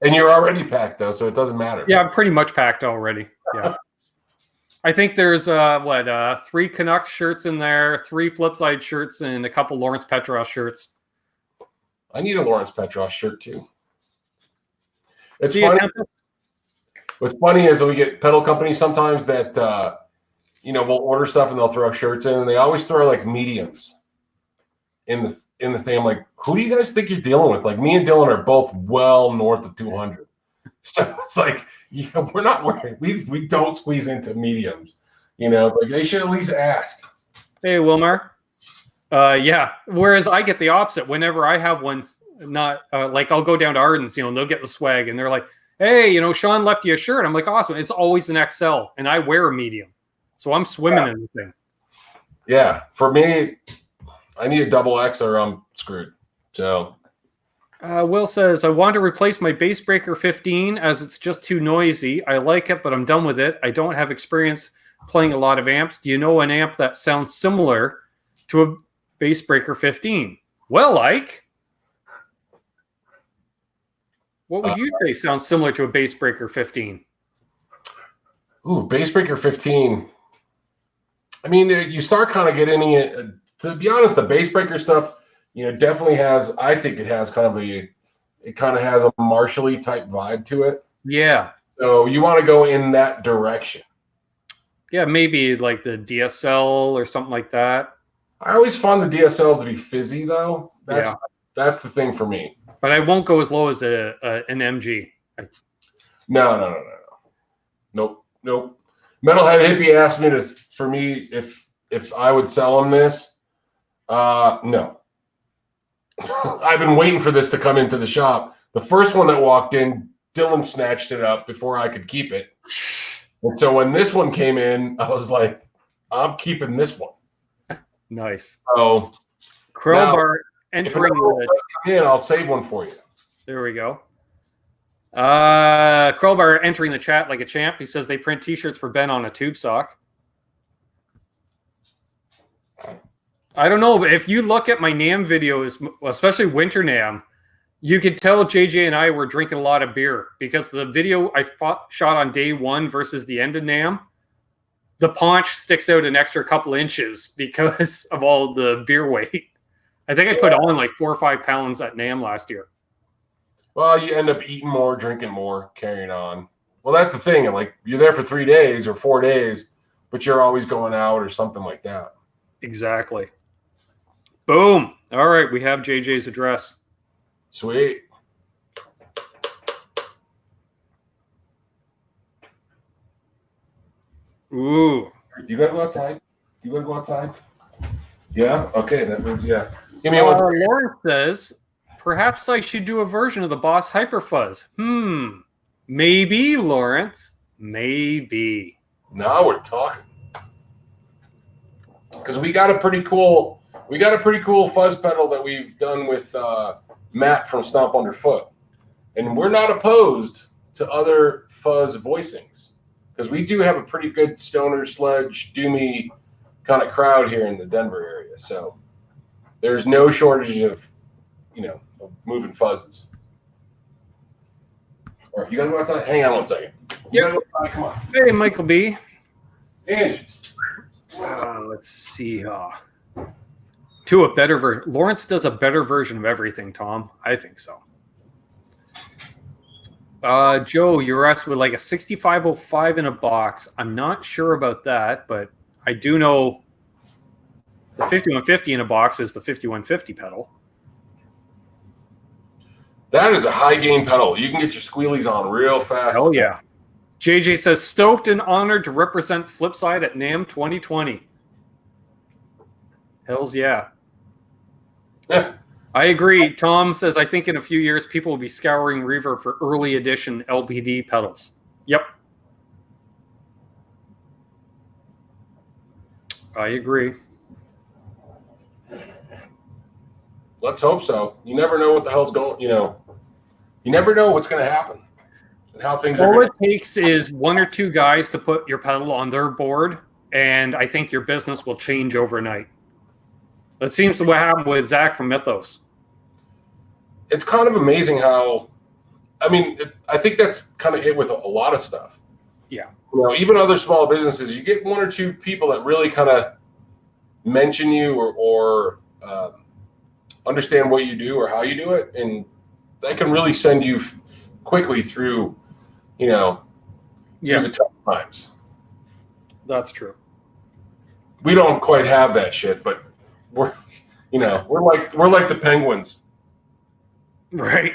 And you're already packed though, so it doesn't matter. Yeah, I'm pretty much packed already. Yeah. I think there's 3 Canucks shirts in there, 3 Flipside shirts, and a couple Lawrence Petross shirts. I need a Lawrence Petross shirt too. It's funny. What's funny is that we get pedal companies sometimes that we'll order stuff and they'll throw shirts in, and they always throw like mediums in in the thing, I'm like, who do you guys think you're dealing with? Like, me and Dylan are both well north of 200. So it's like, we're not worried. We don't squeeze into mediums. It's like they should at least ask. Hey, Wilmar. Yeah. Whereas I get the opposite. Whenever I have one, not like I'll go down to Ardens, and they'll get the swag, and they're like, "Hey, Sean left you a shirt." I'm like, "Awesome!" It's always an XL, and I wear a medium, so I'm swimming in the thing. Yeah, for me, I need a double X or I'm screwed. So, Will says, "I want to replace my Bass Breaker 15 as it's just too noisy. I like it, but I'm done with it. I don't have experience playing a lot of amps. Do you know an amp that sounds similar to a Bass Breaker 15? Well, what would you say sounds similar to a Bass Breaker 15? Ooh, Bass Breaker 15. I mean, you start kind of getting it. To be honest, the Bass Breaker stuff, definitely has. I think it has kind of a Marshall-y type vibe to it. Yeah. So you want to go in that direction. Yeah, maybe like the DSL or something like that. I always find the DSLs to be fizzy, though. That's the thing for me. But I won't go as low as an MG. No. Nope. Metalhead Hippie asked me if I would sell him this. No. I've been waiting for this to come into the shop. The first one that walked in, Dylan snatched it up before I could keep it. And so when this one came in, I was like, I'm keeping this one. Nice. So Crowbar entering I'll save one for you. There we go. Crowbar entering the chat like a champ. He says they print t-shirts for Ben on a tube sock. I don't know, but if you look at my NAMM videos, especially Winter NAMM, you could tell JJ and I were drinking a lot of beer because the video I shot on day one versus the end of NAMM, the paunch sticks out an extra couple inches because of all the beer weight. I think I put on like 4 or 5 pounds at NAMM last year. Well, you end up eating more, drinking more, carrying on. Well, that's the thing. Like, you're there for 3 days or 4 days, but you're always going out or something like that. Exactly. Boom. All right, we have JJ's address. Sweet. Ooh. You gotta go outside? Yeah? Okay, that means yeah. Give me one. Lawrence says, perhaps I should do a version of the Boss Hyperfuzz. Maybe, Lawrence. Maybe. Now we're talking. Because we got a pretty cool fuzz pedal that we've done with Matt from Stomp Underfoot. And we're not opposed to other fuzz voicings. Because we do have a pretty good stoner sledge doomy kind of crowd here in the Denver area. So there's no shortage of moving fuzzes. All right, you gotta go outside. Hang on 1 second. Yeah. Come on. Hey, Michael B. Ange. Let's see. To a better version. Lawrence does a better version of everything, Tom. I think so. Joe, you're asked with like a 6505 in a box. I'm not sure about that, but I do know the 5150 in a box is the 5150 pedal. That is a high gain pedal. You can get your squealies on real fast. Oh, yeah. JJ says, stoked and honored to represent Flipside at NAMM 2020. Hells yeah. Yeah. I agree. Tom says, I think in a few years, people will be scouring Reverb for early edition LPD pedals. Yep. I agree. Let's hope so. You never know what the hell's going, you never know what's going to happen and how things are. All it takes is 1 or 2 guys to put your pedal on their board, and I think your business will change overnight. That seems to what happened with Zach from Mythos. It's kind of amazing how, I think that's kind of it with a lot of stuff. Yeah. Even other small businesses, you get 1 or 2 people that really kind of mention you or understand what you do or how you do it, and that can really send you quickly through, through the tough times. That's true. We don't quite have that shit, but You know, we're like the Penguins. Right.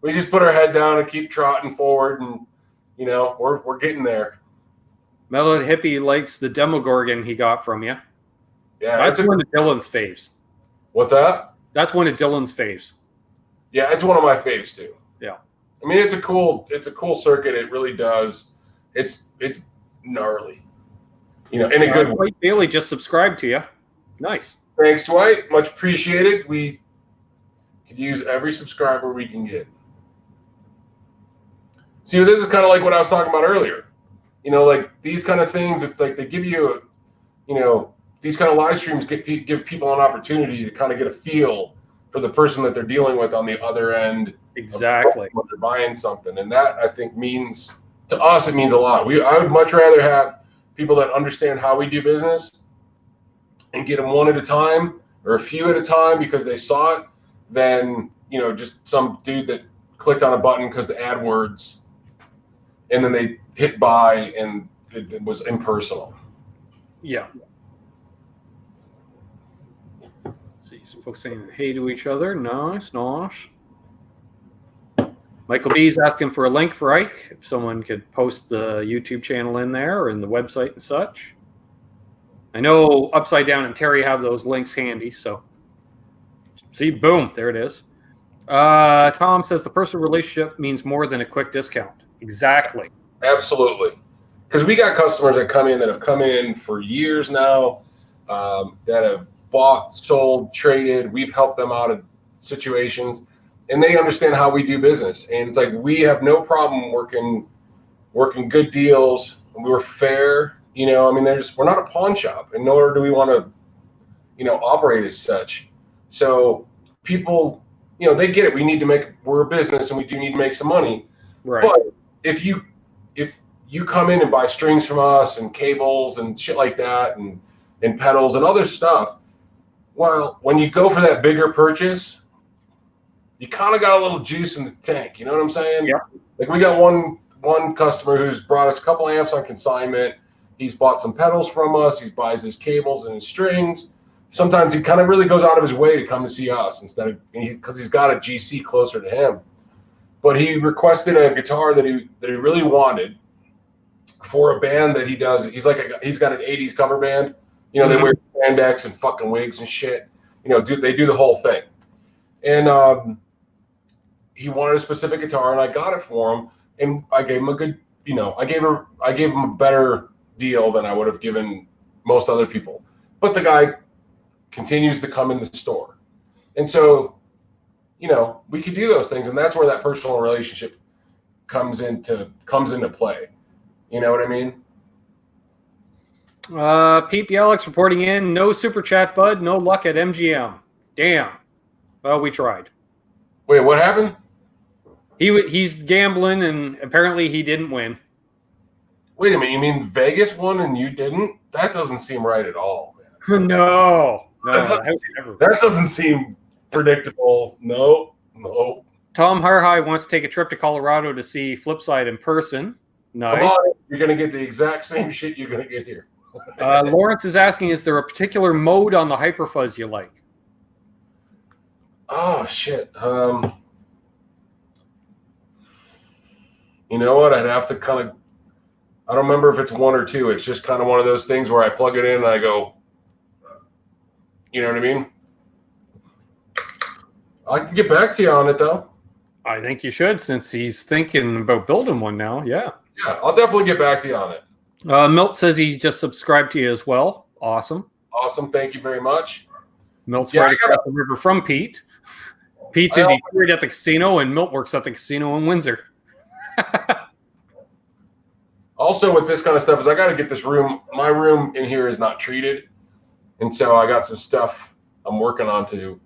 We just put our head down and keep trotting forward, and you know, we're getting there. Mellowed Hippie likes the Demogorgon he got from you. Yeah, that's one of Dylan's faves. What's that? That's one of Dylan's faves. Yeah, it's one of my faves too. Yeah. I mean, it's a cool circuit. It really does. It's gnarly. You know, in a good way. Dwight Bailey just subscribed to you. Nice. Thanks, Dwight. Much appreciated. We could use every subscriber we can get. See, this is kind of like what I was talking about earlier. You know, like these kind of things, it's like they give you, you know, these kind of live streams give people an opportunity to kind of get a feel for the person that they're dealing with on the other end. Exactly. When they're buying something. And that, I think, means, to us, it means a lot. I would much rather have people that understand how we do business and get them one at a time or a few at a time because they saw it than, you know, just some dude that clicked on a button because the AdWords and then they hit buy and it was impersonal. Yeah. See, folks saying hey to each other. Nice. Michael B is asking for a link for Ike. If someone could post the YouTube channel in there or in the website and such. I know Upside Down and Terry have those links handy, so see, boom, there it is. Tom says the personal relationship means more than a quick discount. Exactly. Absolutely. Because we got customers that have come in for years now, that have bought, sold, traded. We've helped them out of situations, and they understand how we do business. And it's like we have no problem working good deals. We're fair. You know, I mean, we're not a pawn shop, and nor do we want to, you know, operate as such. So people, you know, they get it. We're a business, and we do need to make some money. Right. But if you come in and buy strings from us and cables and shit like that and pedals and other stuff, well, when you go for that bigger purchase, you kind of got a little juice in the tank. You know what I'm saying? Yeah. Like we got one customer who's brought us a couple amps on consignment. He's bought some pedals from us. He buys his cables and his strings. Sometimes he kind of really goes out of his way to come to see us because he's got a GC closer to him. But he requested a guitar that he really wanted for a band that he does. He's got an 80s cover band. You know, they wear spandex and fucking wigs and shit. You know, they do the whole thing. And he wanted a specific guitar, and I got it for him. And I gave him a good, you know, I gave him a better deal than I would have given most other people. But the guy continues to come in the store. And so, you know, we could do those things, and that's where that personal relationship comes into play. You know what I mean? Pete Bialek's reporting in. No super chat, bud. No luck at MGM. Damn. Well, we tried. Wait, what happened? He's gambling, and apparently he didn't win. Wait a minute. You mean Vegas won and you didn't? That doesn't seem right at all, man. No. That doesn't seem predictable. No. Tom Harhigh wants to take a trip to Colorado to see Flipside in person. Nice. Come on, you're going to get the exact same shit you're going to get here. Lawrence is asking, is there a particular mode on the Hyperfuzz you like? Oh, shit. You know what? I'd have to kind of, I don't remember if it's one or two. It's just kind of one of those things where I plug it in and I go, you know what I mean? I can get back to you on it, though. I think you should, since he's thinking about building one now. Yeah. Yeah, I'll definitely get back to you on it. Milt says he just subscribed to you as well. Awesome. Awesome. Thank you very much. Milt's right across the river from Pete. Pete's in Detroit at the casino, and Milt works at the casino in Windsor. Also, with this kind of stuff, is I got to get this room. My room in here is not treated, and so I got some stuff I'm working on to.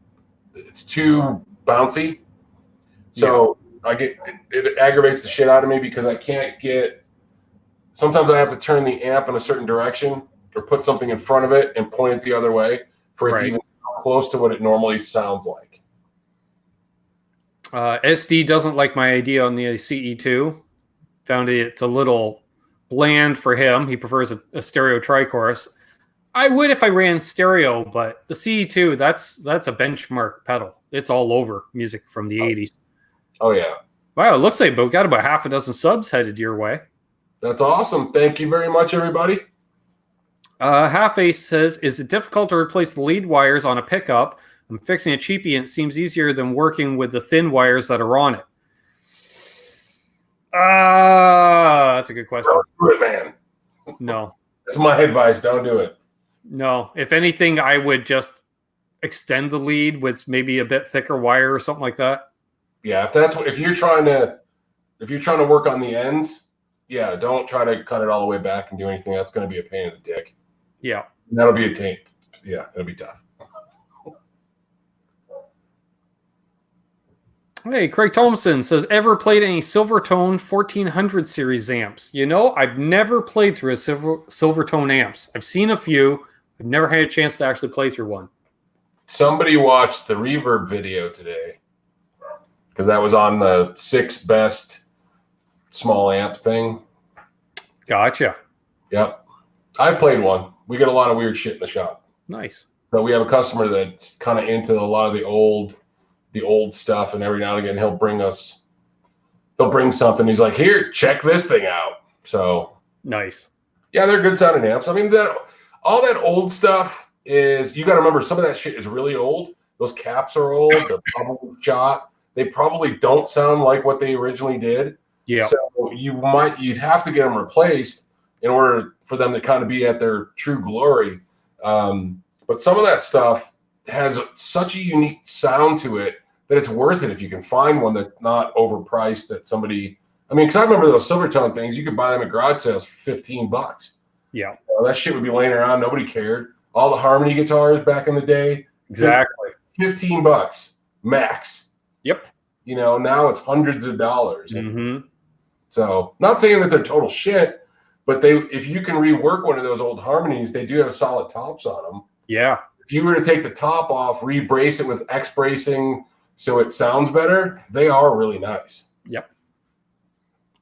It's too bouncy, so it aggravates the shit out of me because I can't get. Sometimes I have to turn the amp in a certain direction or put something in front of it and point it the other way for it to even close to what it normally sounds like. SD doesn't like my idea on the CE2. Found it's a little bland for him. He prefers a stereo tri-chorus. I would if I ran stereo, but the CE2, that's a benchmark pedal. It's all over music from the 80s. Oh, yeah. Wow, it looks like we got about half a dozen subs headed your way. That's awesome. Thank you very much, everybody. Half Ace says, is it difficult to replace the lead wires on a pickup? I'm fixing a cheapie and it seems easier than working with the thin wires that are on it. That's a good question. Don't do it, man. No. That's my advice. Don't do it. No. If anything, I would just extend the lead with maybe a bit thicker wire or something like that. Yeah, if you're trying to work on the ends, yeah, don't try to cut it all the way back and do anything. That's going to be a pain in the dick. Yeah. That'll be a tape. Yeah, it'll be tough. Hey, Craig Thompson says, ever played any Silvertone 1400 series amps? You know, I've never played through a Silvertone amps. I've seen a few. I've never had a chance to actually play through one. Somebody watched the reverb video today because that was on the 6 best small amp thing. Gotcha. Yep. I played one. We get a lot of weird shit in the shop. Nice. So we have a customer that's kind of into a lot of the old stuff, and every now and again he'll bring something. He's like, here, check this thing out. So nice. Yeah, they're good sounding amps. I mean, all that old stuff is, you got to remember, some of that shit is really old. Those caps are old. They're probably shot. They probably don't sound like what they originally did. Yeah. So you'd have to get them replaced in order for them to kind of be at their true glory. But some of that stuff has such a unique sound to it that it's worth it if you can find one that's not overpriced. That somebody, I mean, because I remember those Silvertone things, you could buy them at garage sales for $15. Yeah. That shit would be laying around. Nobody cared. All the Harmony guitars back in the day. Exactly. $15 max. Yep. You know, now it's hundreds of dollars. Mm-hmm. So, not saying that they're total shit, but if you can rework one of those old Harmonies, they do have solid tops on them. Yeah. If you were to take the top off, rebrace it with X bracing so it sounds better, they are really nice. Yep.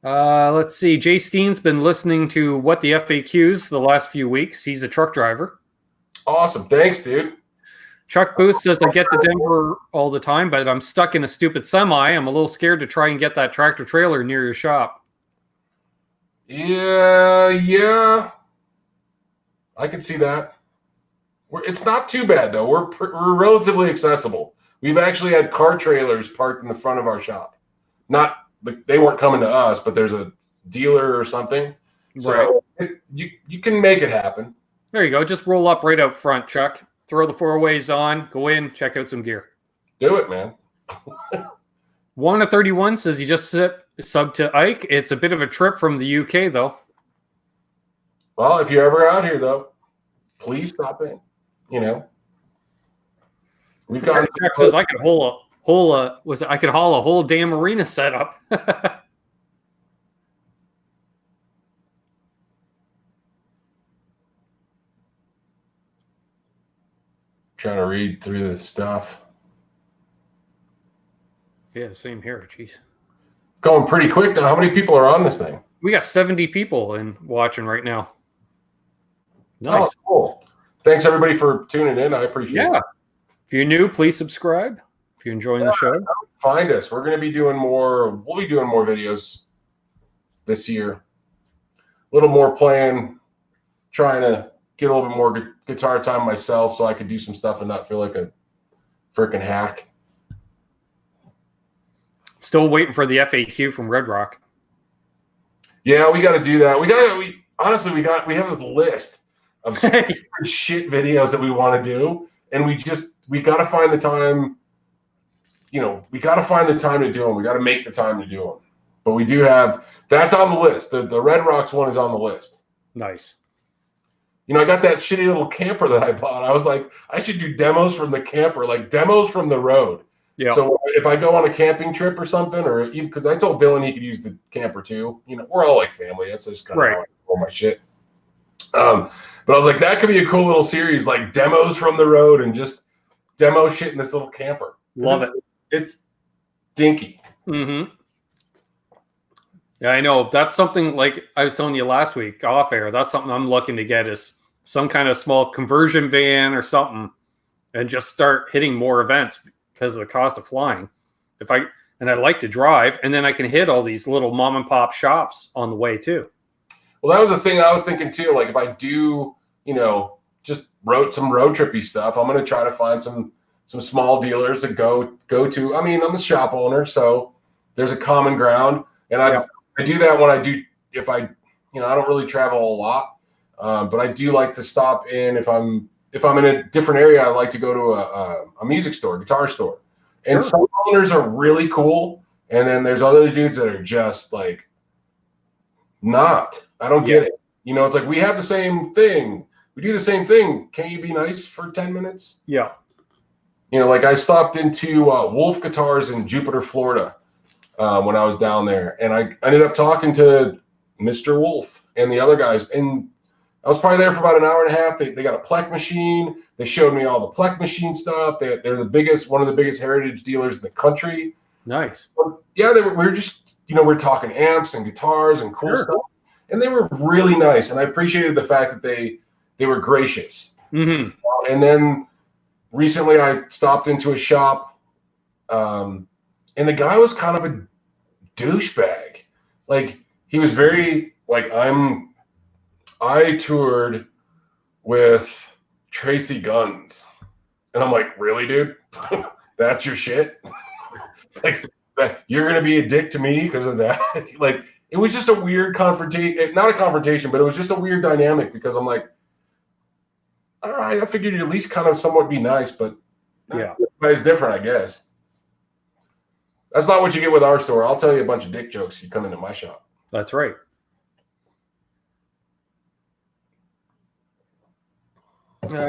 Let's see. Jay Steen's been listening to What the FAQs the last few weeks. He's a truck driver. Awesome. Thanks, dude. Chuck Booth says, I get to Denver all the time, but I'm stuck in a stupid semi. I'm a little scared to try and get that tractor trailer near your shop. Yeah. I can see that. It's not too bad, though. We're relatively accessible. We've actually had car trailers parked in the front of our shop. They weren't coming to us, but there's a dealer or something. So you can make it happen. There you go. Just roll up right out front, Chuck. Throw the 4-ways on. Go in. Check out some gear. Do it, man. Wanna31 says he just subbed to Ike. It's a bit of a trip from the UK, though. Well, if you're ever out here, though, please stop in. You know, we've got. Chuck says I could haul a whole damn arena setup. Trying to read through this stuff. Yeah, same here. Jeez, it's going pretty quick now. How many people are on this thing? We got 70 people watching right now. Nice. Oh, cool. Thanks everybody for tuning in. I appreciate it. If you're new, please subscribe. If you're enjoying the show, find us. We're going to be doing more. We'll be doing more videos this year. A little more playing, trying to get a little bit more guitar time myself so I could do some stuff and not feel like a freaking hack. Still waiting for the FAQ from Red Rock. Yeah, we got to do that. We have this list of shit videos that we want to do, and we got to find the time. You know, we got to find the time to do them. We got to make the time to do them. But we do have, that's on the list. The Red Rocks one is on the list. Nice. You know, I got that shitty little camper that I bought. I was like, I should do demos from the camper, like demos from the road. Yeah. So if I go on a camping trip or something, or even because I told Dylan he could use the camper too. You know, we're all like family. That's just kind of how I roll my shit. But I was like, that could be a cool little series, like demos from the road and just demo shit in this little camper. Love it. It's dinky. Mm-hmm. Yeah, I know. That's something like I was telling you last week off air. That's something I'm looking to get is some kind of small conversion van or something and just start hitting more events because of the cost of flying. And I like to drive, and then I can hit all these little mom and pop shops on the way too. Well, that was the thing I was thinking too. Like if I do, just some road trippy stuff, I'm going to try to find some small dealers to go to. I mean, I'm a shop owner, so there's a common ground, and I do that when I do. If I don't really travel a lot, but I do like to stop in if I'm in a different area. I like to go to a music store, guitar store. Sure. And some owners are really cool, and then there's other dudes that are just like not. I don't get it. It's like we have the same thing. We do the same thing. Can't you be nice for 10 minutes? Yeah. Like I stopped into Wolf Guitars in Jupiter, Florida when I was down there, and I ended up talking to Mr. Wolf and the other guys, and I was probably there for about an hour and a half. They got a Plek machine. They showed me all the Plek machine stuff. They're one of the biggest heritage dealers in the country. Nice. But yeah, we were just, we're talking amps and guitars and cool stuff. And they were really nice. And I appreciated the fact that they were gracious. Mm-hmm. And then recently I stopped into a shop, and the guy was kind of a douchebag. Like he was very like, I toured with Tracy Guns. And I'm like, really, dude? That's your shit? Like, you're going to be a dick to me because of that? Like, it was just a weird confrontation. Not a confrontation, but it was just a weird dynamic because I'm like, all right, I figured you'd at least kind of somewhat be nice, but it's different, I guess. That's not what you get with our store. I'll tell you a bunch of dick jokes if you come into my shop. That's right.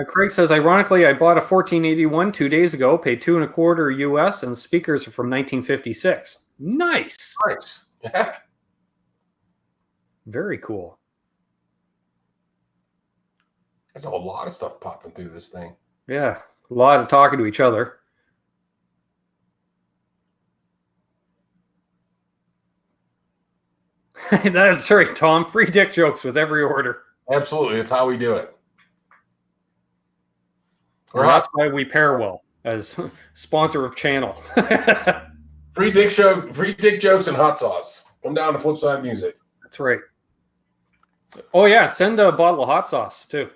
Craig says, ironically, I bought a 1481 2 days ago, paid $2.25 US, and the speakers are from 1956. Nice. Nice. Yeah. Very cool. There's a lot of stuff popping through this thing. Yeah. A lot of talking to each other. That's right, Tom. Free dick jokes with every order. Absolutely. It's how we do it. Or that's why we pair well as sponsor of channel. Free dick jokes and hot sauce. Come down to Flipside Music. That's right. Oh yeah, send a bottle of hot sauce too.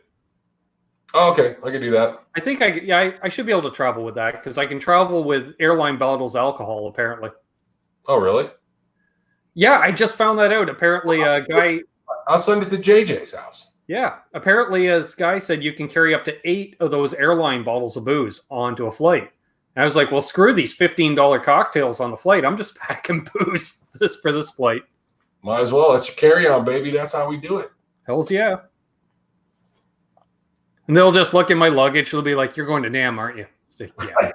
Oh, okay, I can do that. I think I should be able to travel with that because I can travel with airline bottles alcohol apparently. Oh really? Yeah, I just found that out. Apparently, a guy. I'll send it to JJ's house. Yeah, apparently, this guy said you can carry up to 8 of those airline bottles of booze onto a flight. And I was like, well, screw these $15 cocktails on the flight. I'm just packing booze for this flight. Might as well. That's your carry-on, baby. That's how we do it. Hells yeah. And they'll just look at my luggage. They'll be like, you're going to NAMM, aren't you? Like, yeah.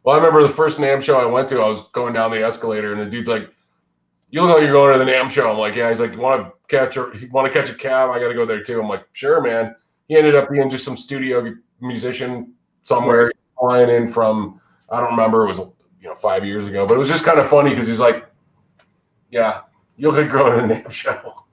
Well, I remember the first NAMM show I went to, I was going down the escalator, and the dude's like, you look like you're going to the NAMM show. I'm like, yeah. He's like, you want to catch a cab? I got to go there too. I'm like, sure, man. He ended up being just some studio musician somewhere flying in from, I don't remember. It was 5 years ago, but it was just kind of funny because he's like, yeah, you look like going to the NAMM show.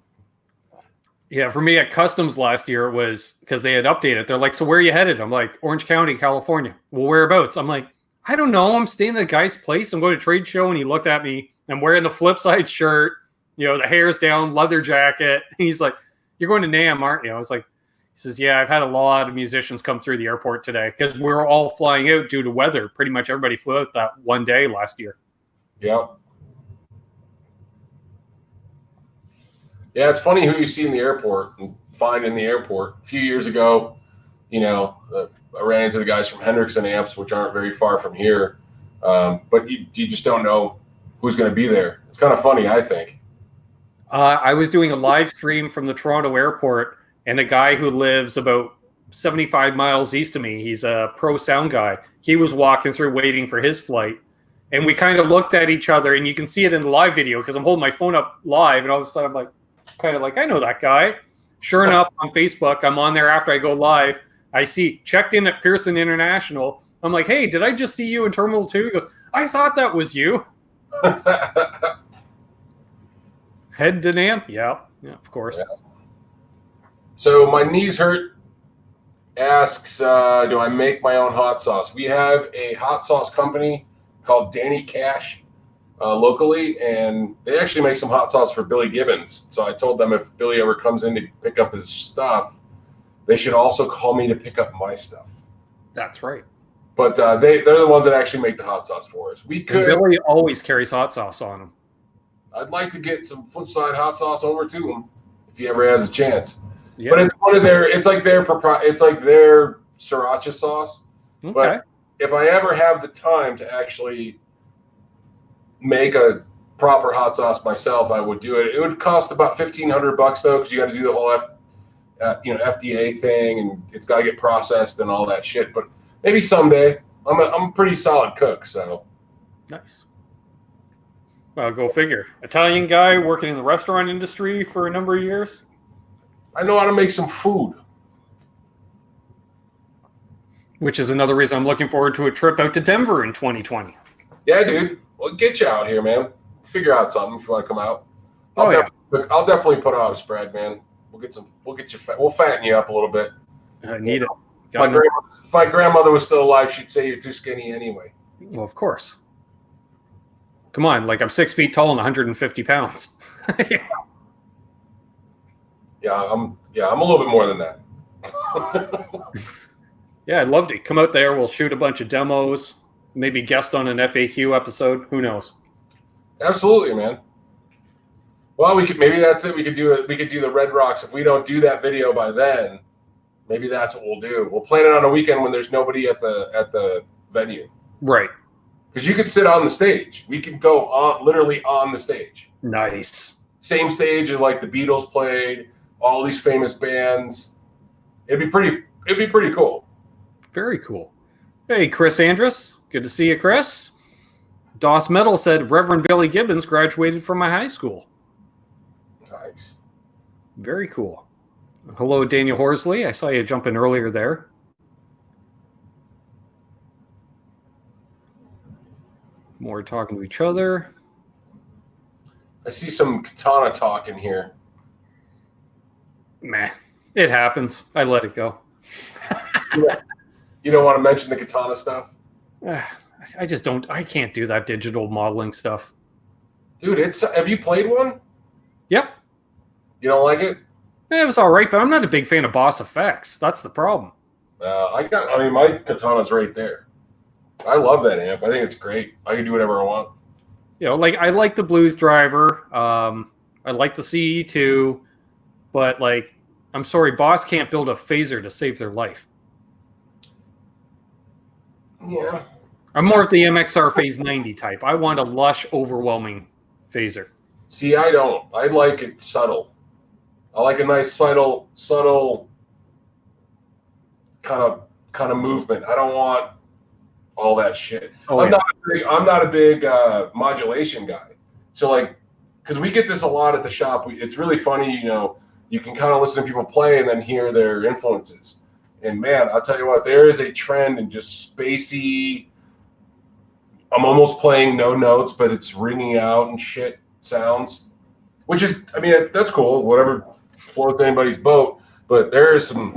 Yeah, for me at Customs last year, it was because they had updated. They're like, so where are you headed? I'm like, Orange County, California. Well, whereabouts? I'm like, I don't know. I'm staying at a guy's place. I'm going to trade show. And he looked at me. I'm wearing the Flipside shirt, the hair's down, leather jacket. He's like, you're going to NAMM, aren't you? I was like, he says, yeah, I've had a lot of musicians come through the airport today because we were all flying out due to weather. Pretty much everybody flew out that one day last year. Yeah. Yeah, it's funny who you see in the airport and find in the airport. A few years ago, I ran into the guys from Hendrickson Amps, which aren't very far from here. But you just don't know who's going to be there. It's kind of funny, I think. I was doing a live stream from the Toronto airport, and a guy who lives about 75 miles east of me, he's a pro sound guy. He was walking through waiting for his flight. And we kind of looked at each other, and you can see it in the live video because I'm holding my phone up live, and all of a sudden I'm like, I know that guy. Sure enough, on Facebook, I'm on there after I go live. I see checked in at Pearson International. I'm like, hey, did I just see you in Terminal 2? He goes, I thought that was you. Head to NAMM? Yeah, of course. Yeah. So my knees hurt asks, do I make my own hot sauce? We have a hot sauce company called Danny Cash locally, and they actually make some hot sauce for Billy Gibbons. So I told them if Billy ever comes in to pick up his stuff, they should also call me to pick up my stuff. That's right. But they're the ones that actually make the hot sauce for us. We could. And Billy always carries hot sauce on him. I'd like to get some Flipside hot sauce over to him if he ever has a chance. Yeah. But it's one of their. It's like their sriracha sauce. Okay. But if I ever have the time to actually make a proper hot sauce myself, I would do it. It would cost about $1,500 though, because you got to do the whole FDA thing, and it's got to get processed and all that shit. But maybe someday. I'm a pretty solid cook, so. Nice. Well, go figure. Italian guy working in the restaurant industry for a number of years. I know how to make some food. Which is another reason I'm looking forward to a trip out to Denver in 2020. Yeah, dude. We'll get you out here, man. Figure out something if you want to come out. I'll definitely put out a spread, man. We'll fatten you up a little bit. I need it. If my grandmother was still alive, she'd say you're too skinny anyway. Well, of course. Come on, like I'm 6 feet tall and 150 pounds. Yeah, I'm a little bit more than that. Yeah, I'd love to come out there. We'll shoot a bunch of demos, maybe guest on an FAQ episode. Who knows? Absolutely, man. Well, maybe that's it. We could do the Red Rocks. If we don't do that video by then, maybe that's what we'll do. We'll plan it on a weekend when there's nobody at the venue. Right. Because you could sit on the stage. We could go literally on the stage. Nice. Same stage as like the Beatles played, all these famous bands. It'd be pretty cool. Very cool. Hey, Chris Andrus. Good to see you, Chris. Doss Metal said Reverend Billy Gibbons graduated from my high school. Nice. Very cool. Hello, Daniel Horsley. I saw you jump in earlier there. More talking to each other. I see some katana talk in here. Meh. It happens. I let it go. Yeah. You don't want to mention the katana stuff? I just don't. I can't do that digital modeling stuff. Dude, have you played one? Yep. You don't like it? It was all right, but I'm not a big fan of Boss Effects. That's the problem. My katana's right there. I love that amp. I think it's great. I can do whatever I want. You know, like I like the Blues Driver. I like the CE2, but like, I'm sorry, Boss can't build a phaser to save their life. Yeah. I'm more of the MXR Phase 90 type. I want a lush, overwhelming phaser. See, I don't. I like it subtle. I like a nice subtle kind of movement. I don't want all that shit. I'm not a big modulation guy. So like, because we get this a lot at the shop. It's really funny, you know. You can kind of listen to people play and then hear their influences. And man, I'll tell you what, there is a trend in just spacey. I'm almost playing no notes, but it's ringing out and shit sounds, which is, I mean, that's cool. Whatever floats anybody's boat. But there is a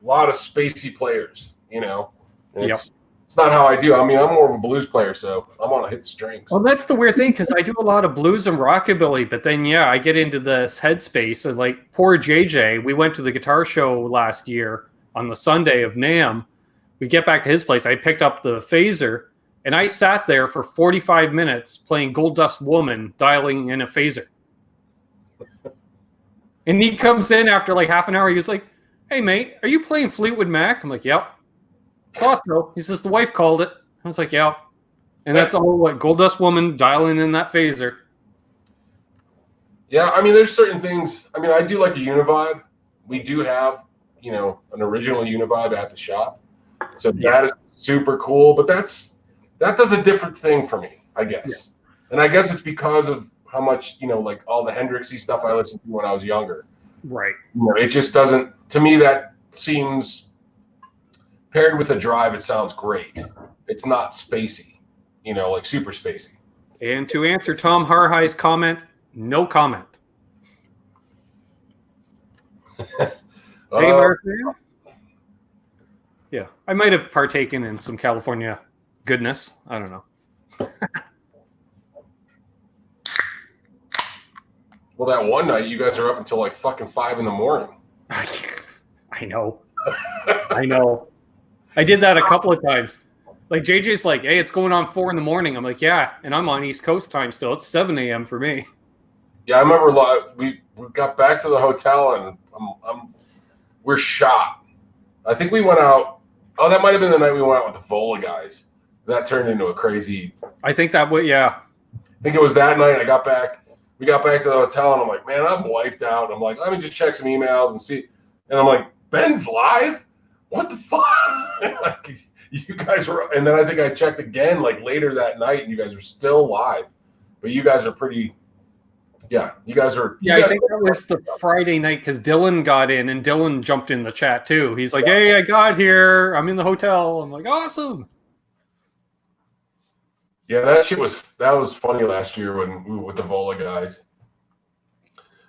lot of spacey players, you know. And it's not how I do. I mean, I'm more of a blues player, so I'm on to hit strings. Well, that's the weird thing, because I do a lot of blues and rockabilly, but then, I get into this headspace. And like poor JJ, we went to the guitar show last year on the Sunday of NAMM. We get back to his place. I picked up the phaser, and I sat there for 45 minutes playing Gold Dust Woman, dialing in a phaser. And he comes in after like half an hour. He was like, "Hey, mate, are you playing Fleetwood Mac?" I'm like, "Yep." Thought so. He says, "The wife called it." I was like, "Yep." And that's all what Gold Dust Woman dialing in that phaser. Yeah, I mean, there's certain things. I mean, I do like a Univibe. We do have, you know, an original Univibe at the shop. So that is super cool. But that does a different thing for me, I guess. Yeah. And I guess it's because of how much, you know, like all the Hendrixy stuff I listened to when I was younger. Right. You know, it just doesn't, to me, that seems, paired with a drive, it sounds great. It's not spacey, you know, like super spacey. And to answer Tom Harhigh's comment, no comment. Hey, Martin. Yeah, I might have partaken in some California goodness. I don't know. Well, that one night you guys are up until like fucking 5 a.m. I know. I know. I did that a couple of times. Like JJ's like, hey, it's going on 4 a.m. I'm like, yeah, and I'm on East Coast time still. It's 7 a.m. for me. Yeah, I remember we got back to the hotel and we're shot. I think we went out. Oh, that might have been the night we went out with the Vola guys. That turned into a crazy. I think that would, yeah. I think it was that night. We got back to the hotel and I'm like, man, I'm wiped out. I'm like, let me just check some emails and see. And I'm like, Ben's live? What the fuck? Like, you guys were, and then I think I checked again like later that night and you guys are still live. But you guys are pretty, yeah, you guys are. Yeah, I think that was the Friday night because Dylan got in and Dylan jumped in the chat too. He's like, hey, I got here. I'm in the hotel. I'm like, awesome. Yeah, that was funny last year when we were with the Vola guys.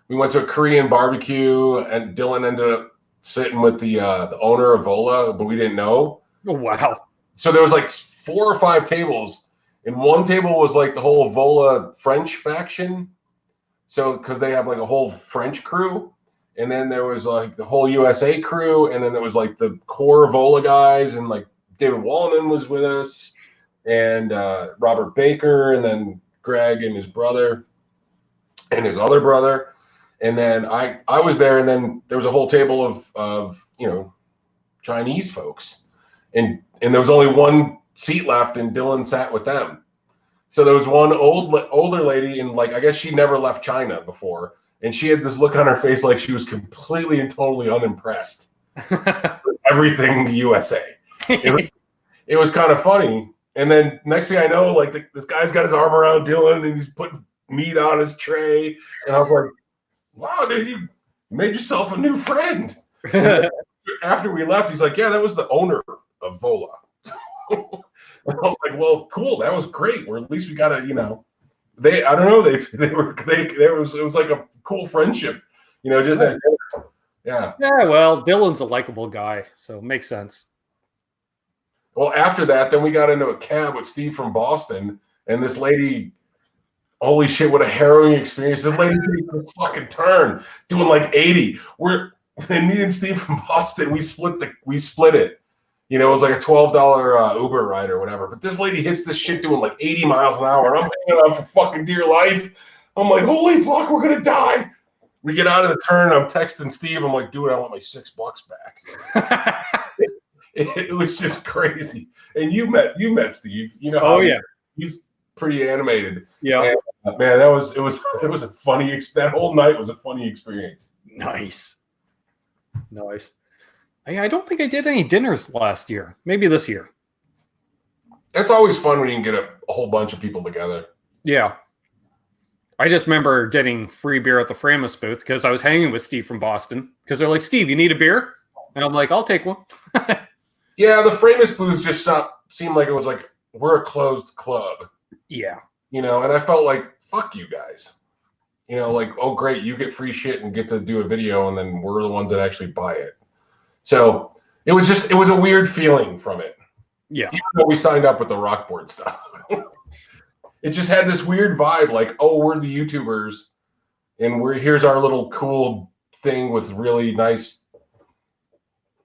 We went to a Korean barbecue and Dylan ended up sitting with the owner of Vola, but we didn't know. Oh, wow. So there was like 4 or 5 tables, and one table was like the whole Vola French faction. So because they have like a whole French crew, and then there was like the whole USA crew, and then there was like the core Vola guys, and like David Wallman was with us, and Robert Baker, and then Greg and his brother, and his other brother. And then I was there, and then there was a whole table of Chinese folks, and there was only one seat left, and Dylan sat with them. So there was one older lady, and like I guess she never left China before, and she had this look on her face like she was completely and totally unimpressed with everything USA. It was kind of funny. And then next thing I know, like this guy's got his arm around Dylan, and he's putting meat on his tray, and I was like, wow, dude, you made yourself a new friend. After we left, he's like, yeah, that was the owner of Vola. I was like, well, cool, that was great. Or at least we got a, I don't know, it was like a cool friendship, just yeah. Yeah, well, Dylan's a likable guy, so it makes sense. Well, after that, then we got into a cab with Steve from Boston, and this lady, holy shit, what a harrowing experience. This lady takes a fucking turn doing like 80. And me and Steve from Boston, we split it. It was like a $12 Uber ride or whatever. But this lady hits this shit doing like 80 miles an hour, and I'm hanging on for fucking dear life. I'm like, holy fuck, we're gonna die. We get out of the turn, I'm texting Steve. I'm like, dude, I want my $6 back. It was just crazy. And you met Steve. Oh yeah, he's pretty animated. Yeah, and, man, it was a funny. That whole night was a funny experience. Nice. I don't think I did any dinners last year. Maybe this year. It's always fun when you can get a whole bunch of people together. Yeah. I just remember getting free beer at the Framus booth because I was hanging with Steve from Boston. Because they're like, Steve, you need a beer? And I'm like, I'll take one. Yeah, the Framus booth just seemed like it was like, we're a closed club. Yeah. And I felt like, fuck you guys. Like, oh, great, you get free shit and get to do a video, and then we're the ones that actually buy it. So it was a weird feeling from it. Yeah. Even though we signed up with the Rockboard stuff. It just had this weird vibe, like, oh, we're the YouTubers, and here's our little cool thing with really nice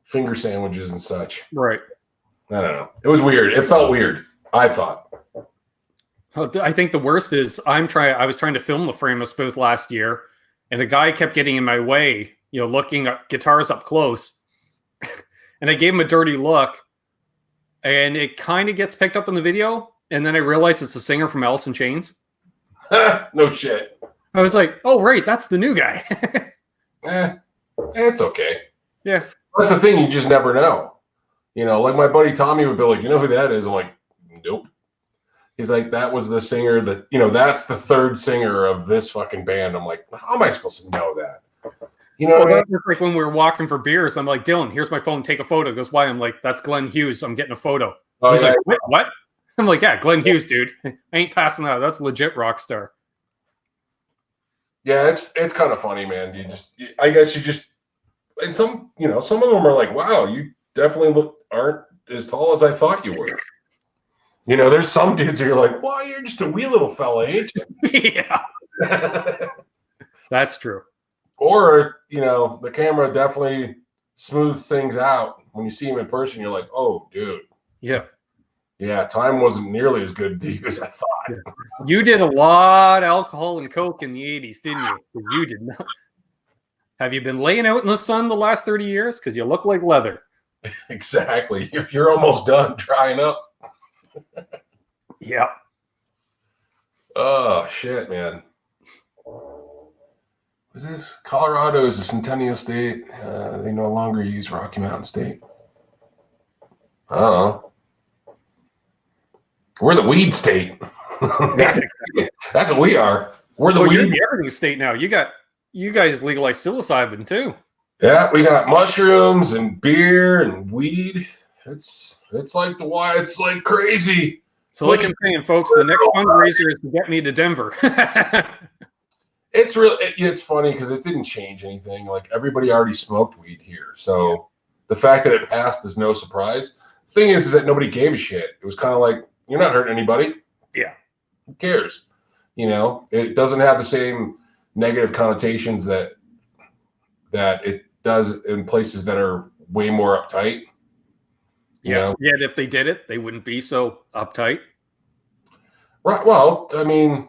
finger sandwiches and such. Right. I don't know. It was weird. It felt weird, I thought. I think the worst is I was trying to film the Framus booth last year, and the guy kept getting in my way, looking at guitars up close. And I gave him a dirty look, and it kind of gets picked up in the video. And then I realized it's the singer from Alice in Chains. No shit. I was like, oh, right, that's the new guy. It's okay. Yeah. That's the thing. You just never know. Like my buddy Tommy would be like, you know who that is? I'm like, nope. He's like, that was the singer that, that's the third singer of this fucking band. I'm like, how am I supposed to know that? That's like when we were walking for beers. I'm like, Dylan, here's my phone. Take a photo. He goes, why? I'm like, that's Glenn Hughes. I'm getting a photo. Oh, He's yeah. like, wait, what? I'm like, yeah, Glenn Hughes, dude. I ain't passing that. That's legit rock star. Yeah, it's kind of funny, man. I guess you just and some of them are like, wow, you definitely aren't as tall as I thought you were. There's some dudes who you're like, well, you're just a wee little fella, ain't you? Yeah. That's true. Or, the camera definitely smooths things out. When you see him in person, you're like, oh, dude. Yeah. Yeah, time wasn't nearly as good to you as I thought. Yeah. You did a lot of alcohol and coke in the 80s, didn't you? You did not. Have you been laying out in the sun the last 30 years? Because you look like leather. Exactly. If you're almost done drying up. Yeah. Oh, shit, man. What's this? Colorado is a Centennial state. They no longer use Rocky Mountain State. I don't know. We're the weed state. That's what we are. We're the weed. You're the everything state now. You guys legalized psilocybin too. Yeah, we got mushrooms and beer and weed. It's like it's like crazy. So like I'm saying, folks, the next fundraiser is to get me to Denver. It's funny because it didn't change anything. Like everybody already smoked weed here, so the fact that it passed is no surprise. The thing is that nobody gave a shit. It was kind of like, you're not hurting anybody. Yeah. Who cares? It doesn't have the same negative connotations that it does in places that are way more uptight. Yeah. Yet if they did it, they wouldn't be so uptight. Right. Well, I mean,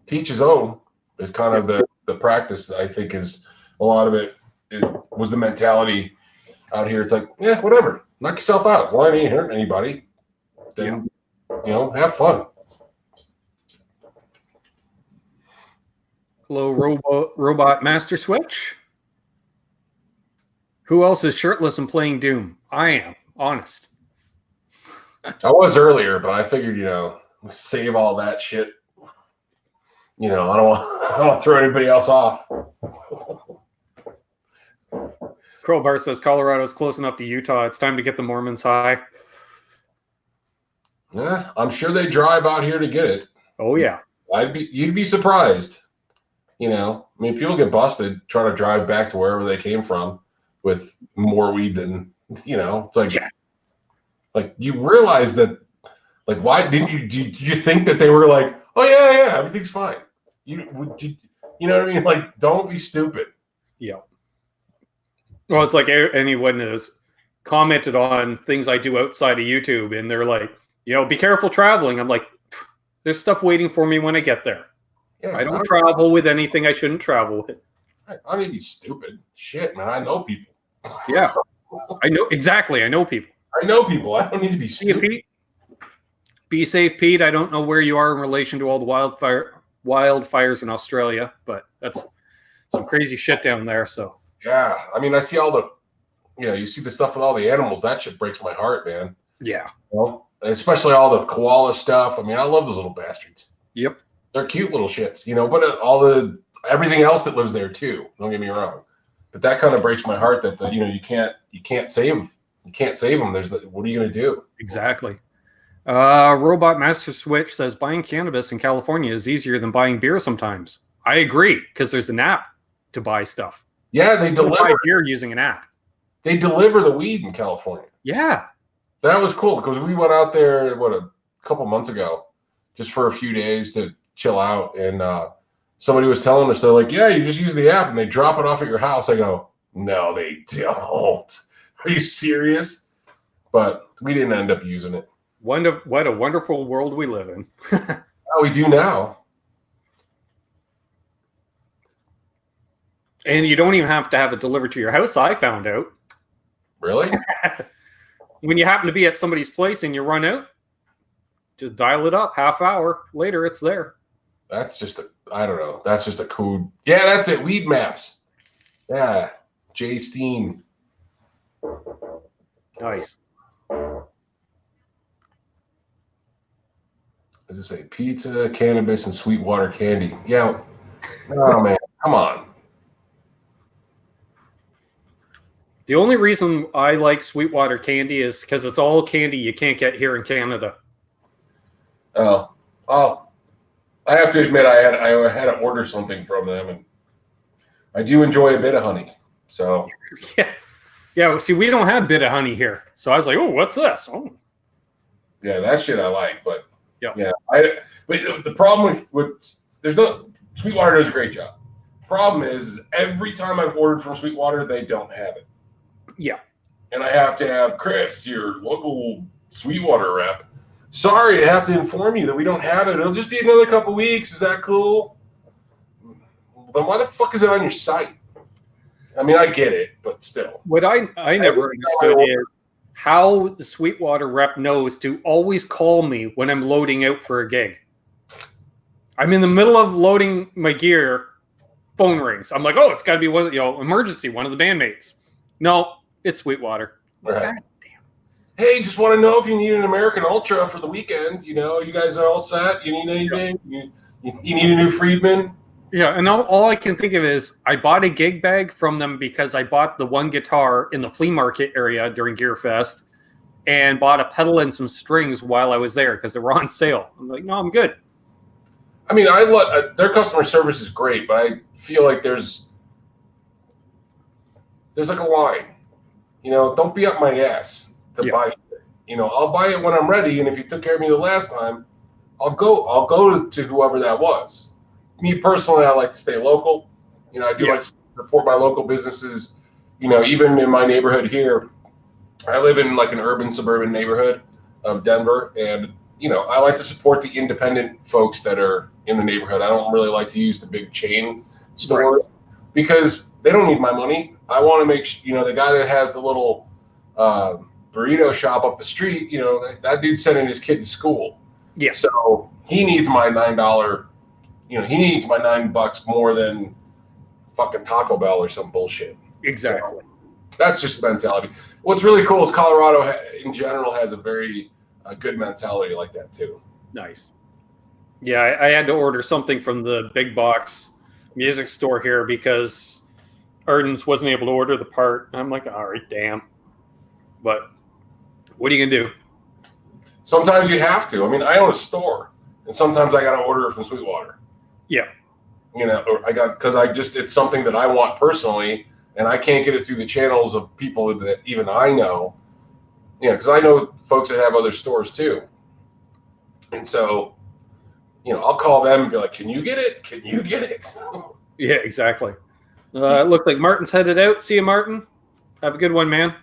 teach his own is kind of the practice that I think is a lot of it was the mentality out here. It's like, yeah, whatever. Knock yourself out. As long as you ain't hurting anybody, then, have fun. Hello, Robot Master Switch. Who else is shirtless and playing Doom? I am, honest. I was earlier, but I figured, save all that shit. I don't want to throw anybody else off. Crowbar says Colorado's close enough to Utah. It's time to get the Mormons high. Yeah, I'm sure they drive out here to get it. Oh yeah. You'd be surprised. People get busted trying to drive back to wherever they came from with more weed than, it's like, like you realize that, like, why did you think that they were like, oh yeah, everything's fine. You know what I mean? Like, don't be stupid. Yeah. Well, it's like anyone has commented on things I do outside of YouTube, and they're like, be careful traveling. I'm like, there's stuff waiting for me when I get there. Yeah, I don't travel with anything I shouldn't travel with. I don't need to be stupid. Shit, man. I know people. Yeah. I know. Exactly. I know people. I don't need to be stupid. Pete. Be safe, Pete. I don't know where you are in relation to all the wildfires in Australia, but that's some crazy shit down there. So yeah, I mean, I see all the, you see the stuff with all the animals. That shit breaks my heart, man. Yeah. Especially all the koala stuff. I mean, I love those little bastards. Yep. They're cute little shits, but everything else that lives there too. Don't get me wrong, but that kind of breaks my heart that you can't save them. What are you going to do? Exactly. Robot Master Switch says buying cannabis in California is easier than buying beer sometimes. I agree, because there's an app to buy stuff. Yeah, they deliver buy beer using an app. They deliver the weed in California. Yeah. That was cool because we went out there a couple months ago just for a few days to chill out, and somebody was telling us, they're like, yeah, you just use the app and they drop it off at your house. I go, no, they don't. Are you serious? But we didn't end up using it. What a wonderful world we live in. Oh, we do now. And you don't even have to have it delivered to your house, I found out. Really? When you happen to be at somebody's place and you run out, just dial it up. Half hour later, it's there. That's just I don't know. That's just a cool. Yeah, that's it. Weed Maps. Yeah. Jay Steen. Nice. As I say, pizza, cannabis, and Sweetwater candy. Yeah. Oh, man. Come on. The only reason I like Sweetwater candy is because it's all candy you can't get here in Canada. Oh. I have to admit, I had to order something from them, and I do enjoy a bit of honey. So Yeah. Yeah, well, see, we don't have bit of honey here. So I was like, oh, what's this? Oh. Yeah, that shit I like. But Yeah. But the problem with there's no Sweetwater does a great job. Problem is every time I've ordered from Sweetwater, they don't have it. Yeah. And I have to have Chris, your local Sweetwater rep. Sorry, I have to inform you that we don't have it. It'll just be another couple weeks. Is that cool? Then why the fuck is it on your site? I mean, I get it, but still. What I never understood is how the Sweetwater rep knows to always call me when I'm loading out for a gig. I'm in the middle of loading my gear, phone rings. I'm like, oh, it's got to be one, emergency, one of the bandmates. No, it's Sweetwater. Right. God damn. Hey, just want to know if you need an American Ultra for the weekend. You guys are all set. You need anything? You need a new Friedman? Yeah, and all I can think of is I bought a gig bag from them because I bought the one guitar in the flea market area during Gear Fest and bought a pedal and some strings while I was there because they were on sale. I'm like, no, I'm good. I mean, their customer service is great, but I feel like there's like a line. Don't be up my ass to buy shit. I'll buy it when I'm ready, and if you took care of me the last time, I'll go to whoever that was. Me personally, I like to stay local. I do like to support my local businesses. Even in my neighborhood here, I live in like an urban suburban neighborhood of Denver, and I like to support the independent folks that are in the neighborhood. I don't really like to use the big chain stores because they don't need my money. I want to make the guy that has the little burrito shop up the street. That dude's sending his kid to school. Yeah. So he needs my $9. He needs my $9 more than fucking Taco Bell or some bullshit. Exactly. So that's just the mentality. What's really cool is Colorado in general has a very good mentality like that too. Nice. Yeah, I had to order something from the big box music store here because Ardens wasn't able to order the part. I'm like, all right, damn. But what are you gonna do? Sometimes you have to. I mean, I own a store, and sometimes I got to order it from Sweetwater. Yeah. Or it's something that I want personally, and I can't get it through the channels of people that even I know. Because I know folks that have other stores too. And so, I'll call them and be like, can you get it? Can you get it? Yeah, exactly. It looks like Martin's headed out. See you, Martin. Have a good one, man.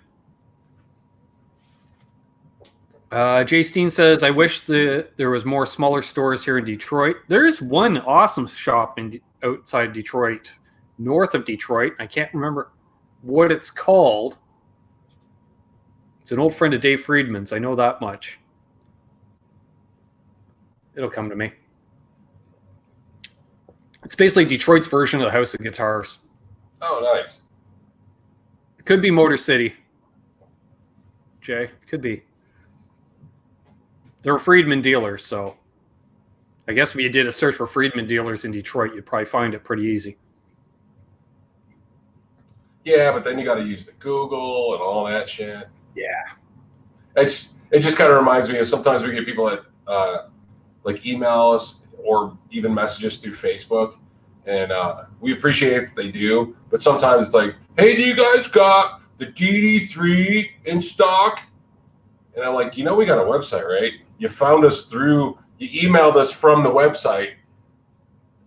Jay Steen says, I wish there was more smaller stores here in Detroit. There is one awesome shop outside Detroit, north of Detroit. I can't remember what it's called. It's an old friend of Dave Friedman's. I know that much. It'll come to me. It's basically Detroit's version of the House of Guitars. Oh, nice. It could be Motor City. Jay, could be. They're Friedman dealers, so I guess if you did a search for Friedman dealers in Detroit, you'd probably find it pretty easy. Yeah, but then you got to use the Google and all that shit. Yeah. It just kind of reminds me of sometimes we get people that like email us or even message us through Facebook, and we appreciate that they do, but sometimes it's like, hey, do you guys got the DD3 in stock? And I'm like, we got a website, right? You found us you emailed us from the website.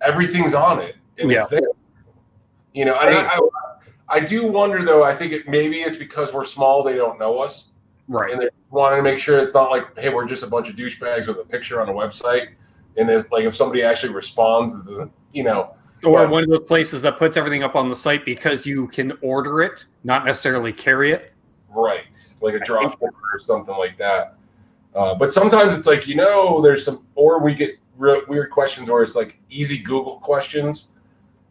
Everything's on it, and it's there. And I do wonder, though, I think maybe it's because we're small, they don't know us. Right. And they wanted to make sure it's not like, hey, we're just a bunch of douchebags with a picture on a website. And it's like if somebody actually responds, Or one of those places that puts everything up on the site because you can order it, not necessarily carry it. Right. Like a drop shipper or something like that. But sometimes it's like, there's some, or we get weird questions where it's like easy Google questions.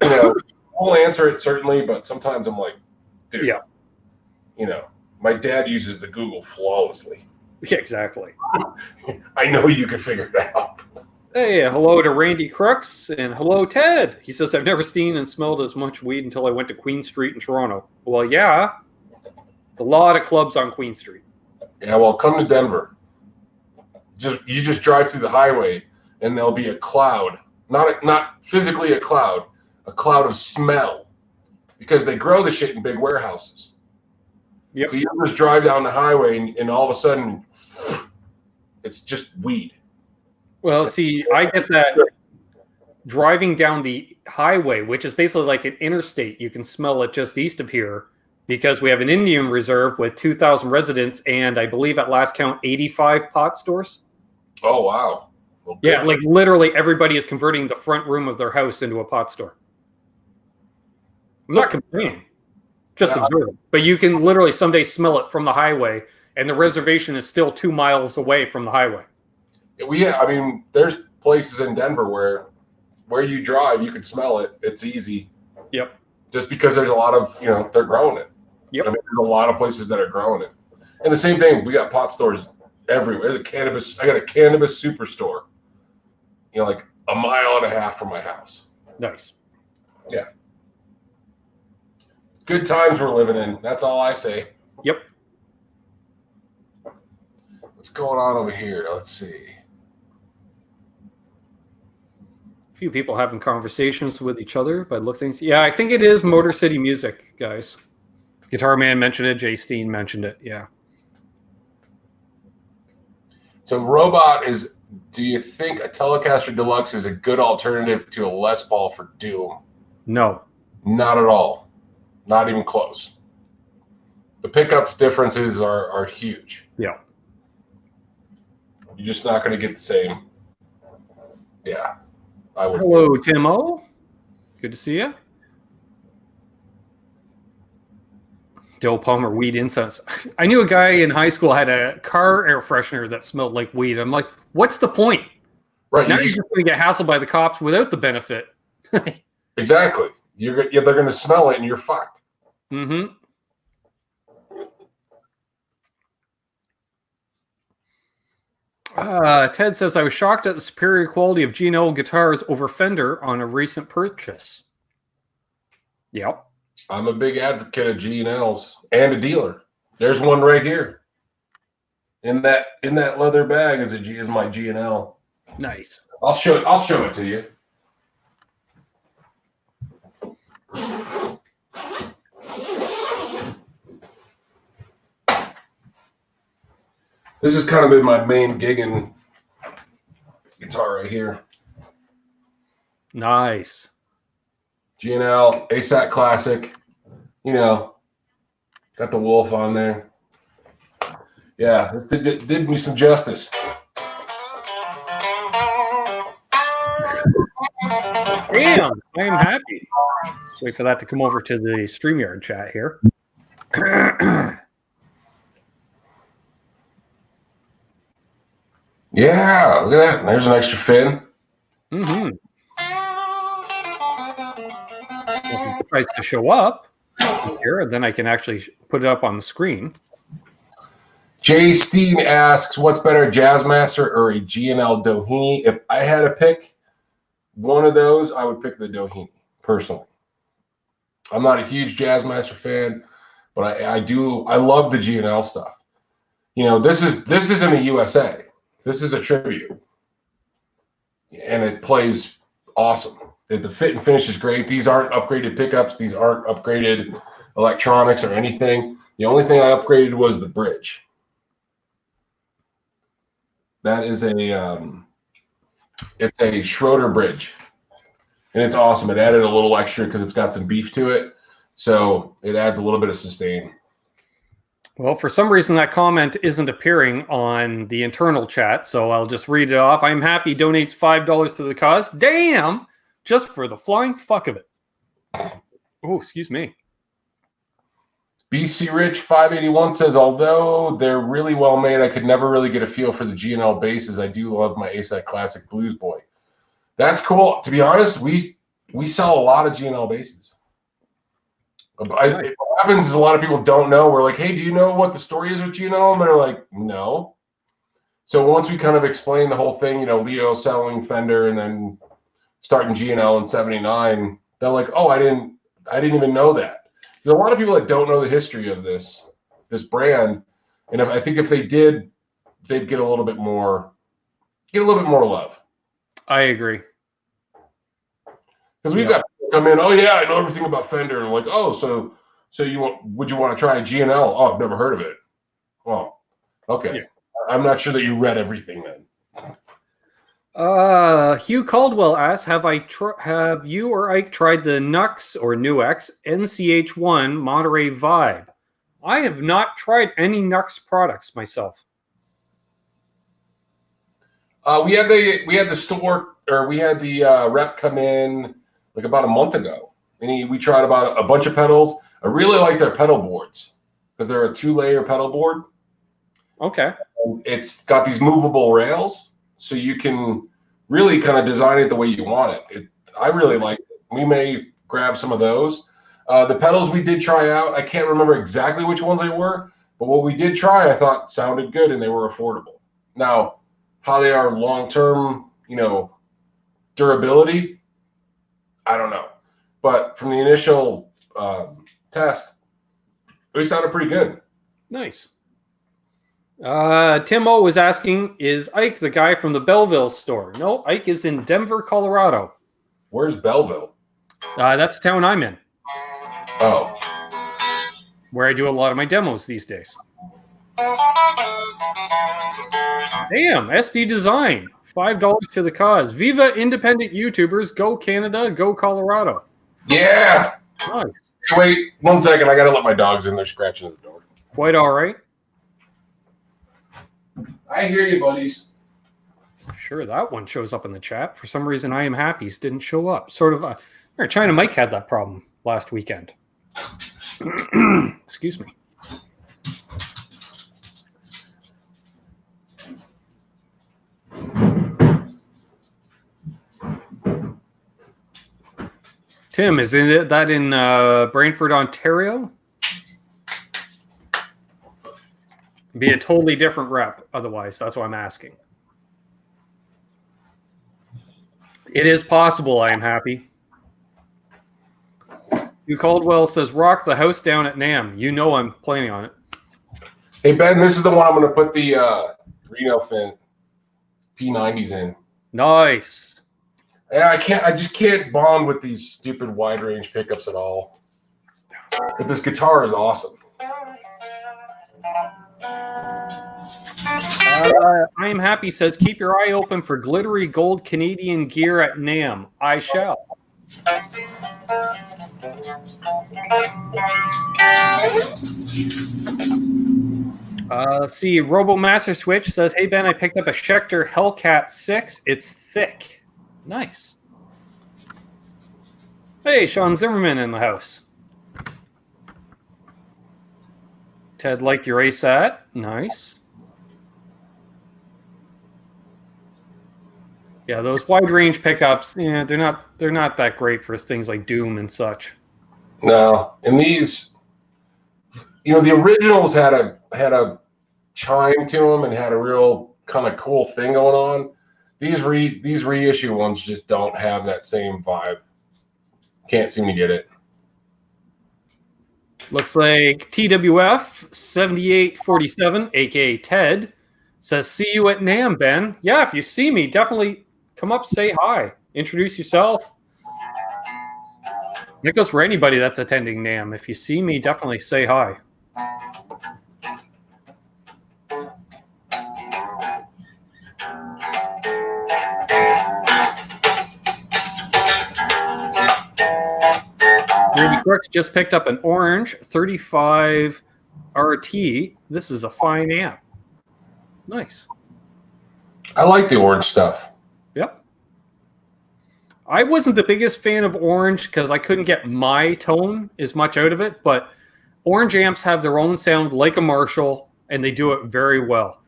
We'll answer it certainly, but sometimes I'm like, dude, my dad uses the Google flawlessly. Yeah, exactly. I know you can figure it out. Hey, hello to Randy Crooks, and hello, Ted. He says, I've never seen and smelled as much weed until I went to Queen Street in Toronto. Well, yeah, a lot of clubs on Queen Street. Yeah, well, come to Denver. You just drive through the highway, and there'll be a cloud, not physically a cloud of smell because they grow the shit in big warehouses. Yep. So you just drive down the highway and all of a sudden it's just weed. Well, see, I get that driving down the highway, which is basically like an interstate. You can smell it just east of here because we have an Indian reserve with 2,000 residents and I believe at last count 85 pot stores. Oh, wow. Well, yeah, like literally everybody is converting the front room of their house into a pot store. I'm not complaining, just observing. But you can literally someday smell it from the highway, and the reservation is still 2 miles away from the highway. I mean, there's places in Denver where you drive, you can smell it. It's easy. Yep. Just because there's a lot of, they're growing it. Yep. I mean, there's a lot of places that are growing it. And the same thing, we got pot stores everywhere. I got a cannabis superstore, like a mile and a half from my house. Nice. Yeah. Good times we're living in. That's all I say. Yep. What's going on over here? Let's see. A few people having conversations with each other by look things. Yeah, I think it is Motor City Music, guys. Guitar Man mentioned it. Jay Steen mentioned it. Yeah. So Robot is, do you think a Telecaster Deluxe is a good alternative to a Les Paul for Doom? No. Not at all. Not even close. The pickups differences are huge. Yeah. You're just not going to get the same. Yeah. Hello, Timo. Good to see you. Dill Palmer weed incense. I knew a guy in high school had a car air freshener that smelled like weed. I'm like, what's the point? Right. Now you're just going to get hassled by the cops without the benefit. Exactly. They're going to smell it and you're fucked. Mm-hmm. Ted says, I was shocked at the superior quality of G&L guitars over Fender on a recent purchase. Yep. I'm a big advocate of G&Ls and a dealer. There's one right here. In that leather bag is my G&L. Nice. I'll show it to you. This has kind of been my main gigging guitar right here. Nice. G&L, ASAT Classic. Got the wolf on there. Yeah, this did me some justice. Damn, I am happy. Wait for that to come over to the StreamYard chat here. Yeah, look at that. There's an extra fin. Mm-hmm. If it tries to show up here, then I can actually put it up on the screen. Jay Steen asks, what's better, a Jazzmaster or a G&L Doheny? If I had to pick one of those, I would pick the Doheny, personally. I'm not a huge Jazzmaster fan, but I love the G&L stuff. This isn't a USA. This is a tribute. And it plays awesome. The fit and finish is great. These aren't upgraded pickups. These aren't upgraded electronics or anything. The only thing I upgraded was the bridge. That is it's a Schroeder bridge. And it's awesome. It added a little extra because it's got some beef to it. So it adds a little bit of sustain. Well, for some reason, that comment isn't appearing on the internal chat, so I'll just read it off. I'm happy donates $5 to the cause. Damn! Just for the flying fuck of it. Oh, excuse me. BC Rich 581 says, although they're really well made, I could never really get a feel for the G&L basses. I do love my ASAT Classic Blues Boy. That's cool. To be honest, we sell a lot of G&L basses. What happens is a lot of people don't know. We're like, hey, do you know what the story is with G&L? And they're like, no. So once we kind of explain the whole thing, Leo selling Fender and then starting G&L in '79, they're like, oh, I didn't even know that. There's a lot of people that don't know the history of this brand, and I think if they did, they'd get a little bit more love. I agree. Because we've got come in. Oh yeah, I know everything about Fender. And like, oh, so would you want to try a G&L? Oh, I've never heard of it. Well, okay. Yeah. I'm not sure that you read everything then. Hugh Caldwell asks, have you or Ike tried the Nux or Nuix NCH1 Monterey Vibe? I have not tried any Nux products myself. We had the rep come in like about a month ago, and we tried about a bunch of pedals. I really like their pedal boards because they're a 2-layer pedal board. Okay. And it's got these movable rails, so you can really kind of design it the way you want it. I really like it. We may grab some of those. The pedals we did try out, I can't remember exactly which ones they were, but what we did try I thought sounded good and they were affordable. Now, how they are long-term, durability, I don't know. But from the initial test, they sounded pretty good. Nice. Tim O was asking, is Ike the guy from the Belleville store? No, Ike is in Denver, Colorado. Where's Belleville? That's the town I'm in. Oh. Where I do a lot of my demos these days. Damn, SD Design. $5 to the cause. Viva independent YouTubers. Go Canada. Go Colorado. Yeah. Nice. Hey, wait 1 second. I got to let my dogs in. They're scratching at the door. Quite all right. I hear you, buddies. Sure, that one shows up in the chat. For some reason, I Am Happy's didn't show up. Sort of. China Mike had that problem last weekend. Excuse me. Tim, is that in Brantford, Ontario? Be a totally different rep otherwise. That's why I'm asking. It is possible, I Am Happy. Hugh Caldwell says, rock the house down at NAMM. You know I'm planning on it. Hey, Ben, this is the one I'm going to put the Reno Fin P90s in. Nice. Yeah, I just can't bond with these stupid wide range pickups at all. But this guitar is awesome. I Am Happy says, keep your eye open for glittery gold Canadian gear at NAMM. I shall. Let's see. RoboMaster Switch says, hey, Ben, I picked up a Schecter Hellcat 6. It's thick. Nice. Hey, Sean Zimmerman in the house. Ted liked your ASAT. Nice. Yeah, those wide range pickups, yeah, they're not that great for things like Doom and such. No, and these, the originals had a chime to them and had a real kind of cool thing going on. These reissue ones just don't have that same vibe. Can't seem to get it. Looks like TWF 7847, aka Ted, says, see you at NAMM, Ben. Yeah, if you see me, definitely come up, say hi, introduce yourself. That goes for anybody that's attending NAMM. If you see me, definitely say hi. Ruby Crooks just picked up an orange 35 RT. This is a fine amp. Nice. I like the orange stuff. Yep. I wasn't the biggest fan of orange because I couldn't get my tone as much out of it, but orange amps have their own sound like a Marshall, and they do it very well.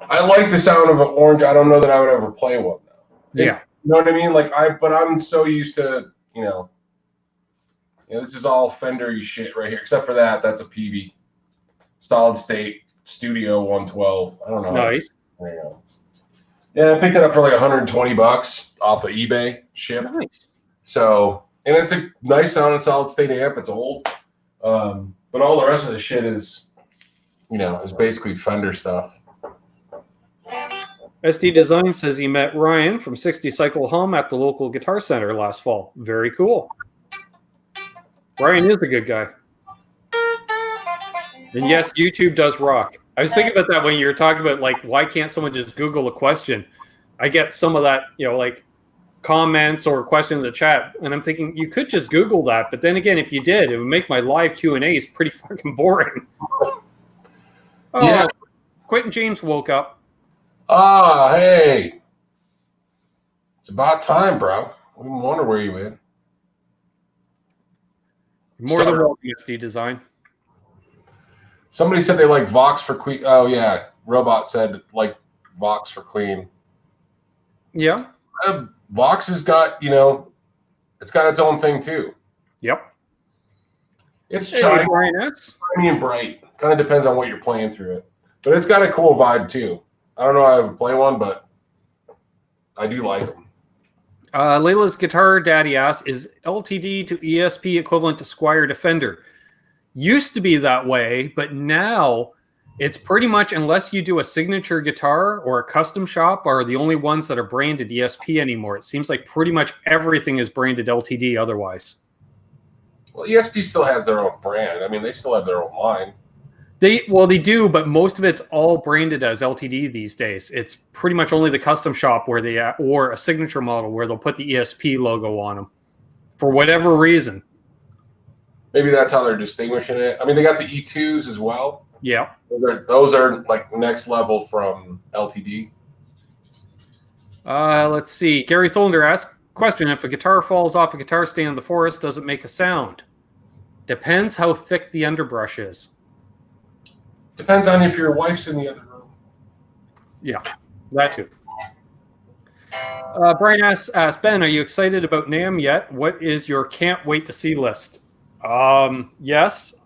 I like the sound of an orange. I don't know that I would ever play one, though. Yeah. You know what I mean? But I'm so used to, this is all Fender-y shit right here, except for that. That's a PV. Solid State Studio 112. I don't know. Nice. There you go. Yeah, I picked it up for like $120 off of eBay, shipped. Nice. So, and it's a nice sounding solid state amp. It's old, but all the rest of the shit is, is basically Fender stuff. SD Design says he met Ryan from 60 Cycle Hum at the local guitar center last fall. Very cool. Ryan is a good guy. And yes, YouTube does rock. I was thinking about that when you were talking about, like, why can't someone just Google a question? I get some of that, like comments or question in the chat, and I'm thinking you could just Google that. But then again, if you did, it would make my live Q&As pretty fucking boring. Oh, yeah. Quentin James woke up. Ah, hey. It's about time, bro. I didn't wonder where you went. More than welcome, SD Design. Somebody said they like Vox for Queen. Oh, yeah. Robot said like Vox for clean. Yeah. Vox has got, it's got its own thing, too. Yep. It's shiny and bright. Kind of depends on what you're playing through it. But it's got a cool vibe, too. I don't know how I would play one, but I do like them. Layla's Guitar Daddy asks, is LTD to ESP equivalent to Squier Defender? Used to be that way, but now it's pretty much, unless you do a signature guitar or a custom shop, are the only ones that are branded ESP anymore. It seems like pretty much everything is branded LTD otherwise. Well, ESP still has their own brand. I mean, they still have their own line. They do, but most of it's all branded as LTD these days. It's pretty much only the custom shop where they, or a signature model where they'll put the ESP logo on them for whatever reason. Maybe that's how they're distinguishing it. I mean, they got the E2s as well. Yeah. Those are like next level from LTD. Let's see. Gary Tholander asked, question, if a guitar falls off a guitar stand in the forest, does it make a sound? Depends how thick the underbrush is. Depends on if your wife's in the other room. Yeah, that too. Brian asks, Ben, are you excited about NAMM yet? What is your can't wait to see list? Yes.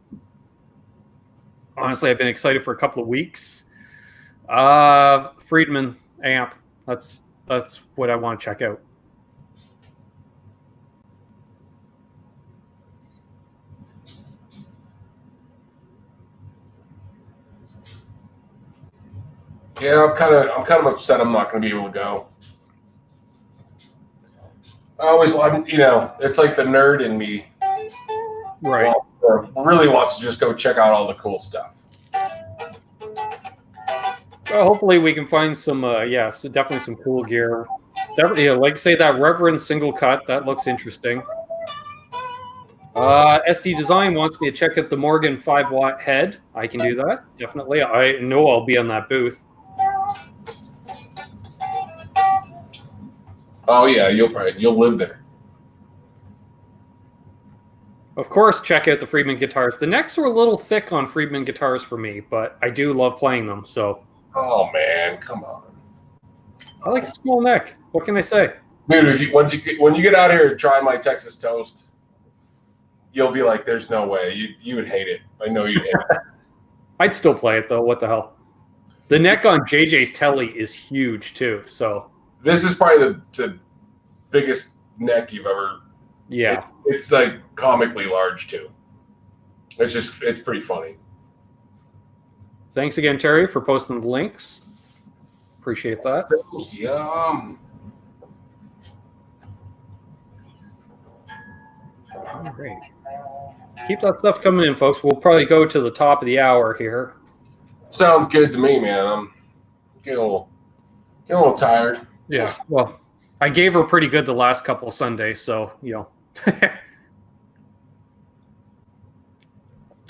Honestly, I've been excited for a couple of weeks. Friedman amp. That's what I want to check out. Yeah, I'm kind of upset I'm not going to be able to go. It's like the nerd in me. Right. Really wants to just go check out all the cool stuff. Well, hopefully we can find some, so definitely some cool gear. Definitely, like say that Reverend single cut, that looks interesting. SD Design wants me to check out the Morgan 5-watt head. I can do that, definitely. I know I'll be on that booth. Oh yeah, you'll live there. Of course, check out the Friedman guitars. The necks are a little thick on Friedman guitars for me, but I do love playing them. So. Oh man, come on. I like a small neck. What can I say? Dude, when you get out here and try my Texas Toast, you'll be like, "There's no way." You would hate it. I know you'd hate it. I'd still play it though. What the hell? The neck on JJ's Telly is huge too. So. This is probably the biggest neck you've ever. Yeah. It's like comically large too. It's pretty funny. Thanks again, Terry, for posting the links. Appreciate that. Yum. All right. Keep that stuff coming in, folks. We'll probably go to the top of the hour here. Sounds good to me, man. I'm getting a little tired. Yeah, well, I gave her pretty good the last couple of Sundays, so,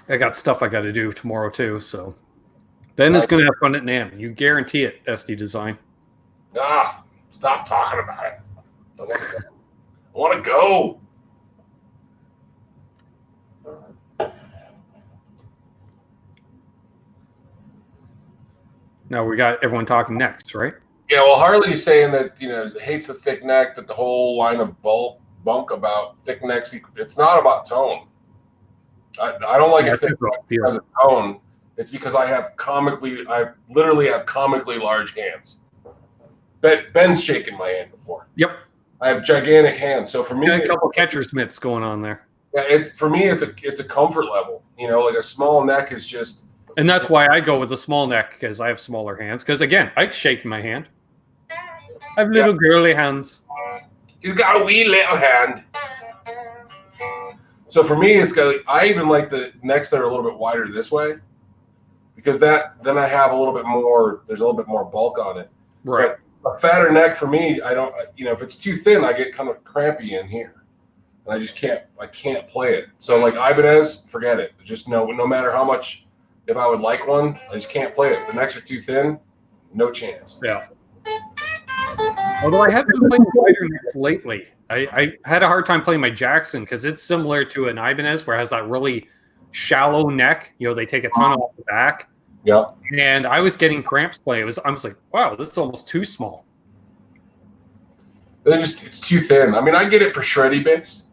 I got stuff I got to do tomorrow, too, so. Ben is going to have fun at NAMM. You guarantee it, SD Design. Stop talking about it. I want to go. Now we got everyone talking next, right? Yeah, well, Harley's saying that, hates the thick neck, that the whole line of bunk about thick necks, it's not about tone. I don't like a thick neck because of tone. It's because I literally have comically large hands. Ben's shaken my hand before. Yep. I have gigantic hands. So for me, a couple catcher's mitts going on there. Yeah, it's a comfort level. Like a small neck is just. And that's why I go with a small neck, because I have smaller hands. Because again, I shake my hand. I have little girly hands. He's got a wee little hand. So for me, it's got. I even like the necks that are a little bit wider this way, because then I have a little bit more. There's a little bit more bulk on it. Right. But a fatter neck for me, I don't. If it's too thin, I get kind of crampy in here, and I just can't. I can't play it. So like Ibanez, forget it. Just no matter how much. If I would like one, I just can't play it. If the necks are too thin, no chance. Yeah. Although I have been playing wider necks lately. I had a hard time playing my Jackson because it's similar to an Ibanez where it has that really shallow neck. They take a ton off the back. Yeah. And I was getting cramps playing. I was like, wow, this is almost too small. It's too thin. I mean, I get it for shreddy bits.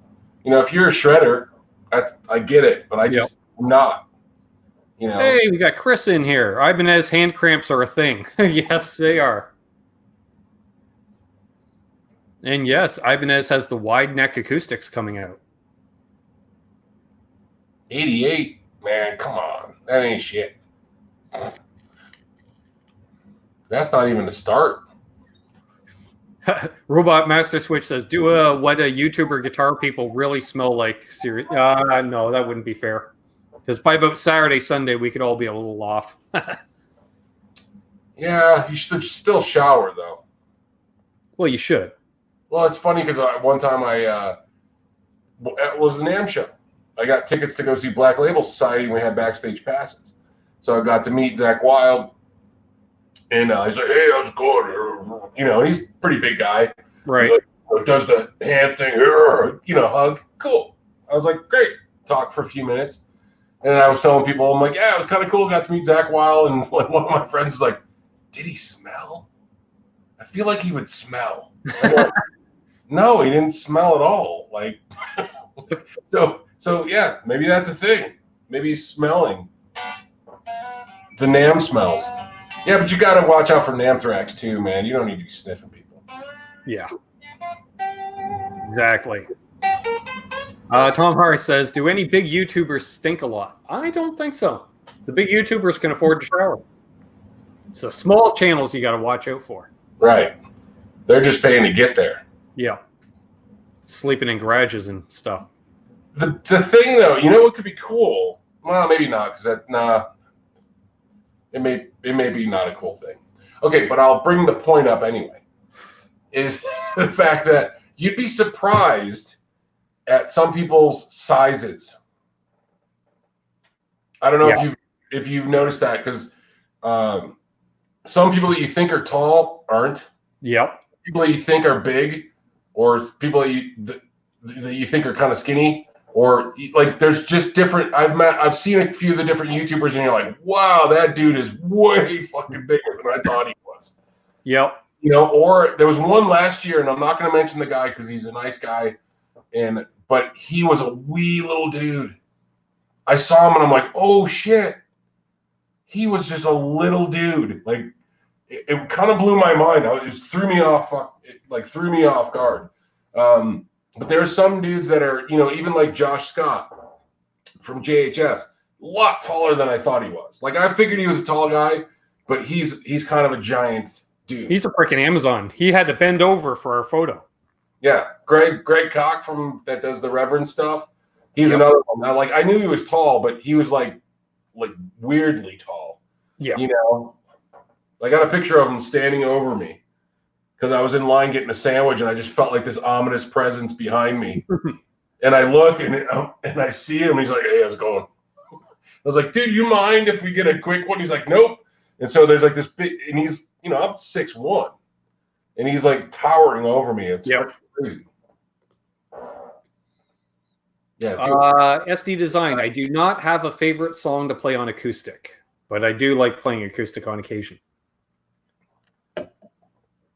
If you're a shredder, I get it, but I'm not. Hey, we got Chris in here. Ibanez hand cramps are a thing. Yes, they are. And yes, Ibanez has the wide neck acoustics coming out. 88, man, come on. That ain't shit. That's not even a start. Robot Master Switch says, what a YouTuber guitar people really smell like. No, that wouldn't be fair. Because by about Saturday, Sunday, we could all be a little off. Yeah, you should still shower, though. Well, you should. Well, it's funny because one time it was the NAMM show. I got tickets to go see Black Label Society, and we had backstage passes. So I got to meet Zach Wild, and he's like, "Hey, how's it going?" And he's a pretty big guy. Right. Like, does the hand thing, hug. Cool. I was like, great. Talk for a few minutes. And I was telling people, I'm like, yeah, it was kind of cool. Got to meet Zach Wild, and one of my friends is like, did he smell? I feel like he would smell. Like, no, he didn't smell at all. Like, so yeah, maybe that's a thing. Maybe he's smelling the NAMM smells. Yeah, but you got to watch out for anthrax too, man. You don't need to be sniffing people. Yeah. Exactly. Tom Harris says, do any big YouTubers stink a lot? I don't think so. The big YouTubers can afford to shower. It's the small channels you got to watch out for. Right. They're just paying to get there. Yeah. Sleeping in garages and stuff. The thing, though, what could be cool? Well, maybe not, because it may be not a cool thing. Okay, but I'll bring the point up anyway. Is the fact that you'd be surprised at some people's sizes. I don't know if you've noticed that, because some people that you think are tall aren't. Yep. People that you think are big, or people that you think are kind of skinny, or like there's just different. I've seen a few of the different YouTubers, and you're like, wow, that dude is way fucking bigger than I thought he was. Yep. Or there was one last year, and I'm not going to mention the guy because he's a nice guy, but he was a wee little dude. I saw him, and I'm like, oh shit, he was just a little dude. Like it kind of blew my mind. It threw me off. Threw me off guard. But there's some dudes that are, even like Josh Scott from JHS, a lot taller than I thought he was. Like I figured he was a tall guy, but he's kind of a giant dude. He's a freaking Amazon. He had to bend over for our photo. Yeah, Greg Koch that does the Reverend stuff. He's another one. I knew he was tall, but he was like weirdly tall. Yeah. I got a picture of him standing over me because I was in line getting a sandwich, and I just felt like this ominous presence behind me. And I look, and I see him. And he's like, "Hey, how's it going?" I was like, "Dude, you mind if we get a quick one?" He's like, "Nope." And so there's like this big, and he's, I'm 6'1", and he's like towering over me. It's crazy. Yeah. SD Design. I do not have a favorite song to play on acoustic, but I do like playing acoustic on occasion.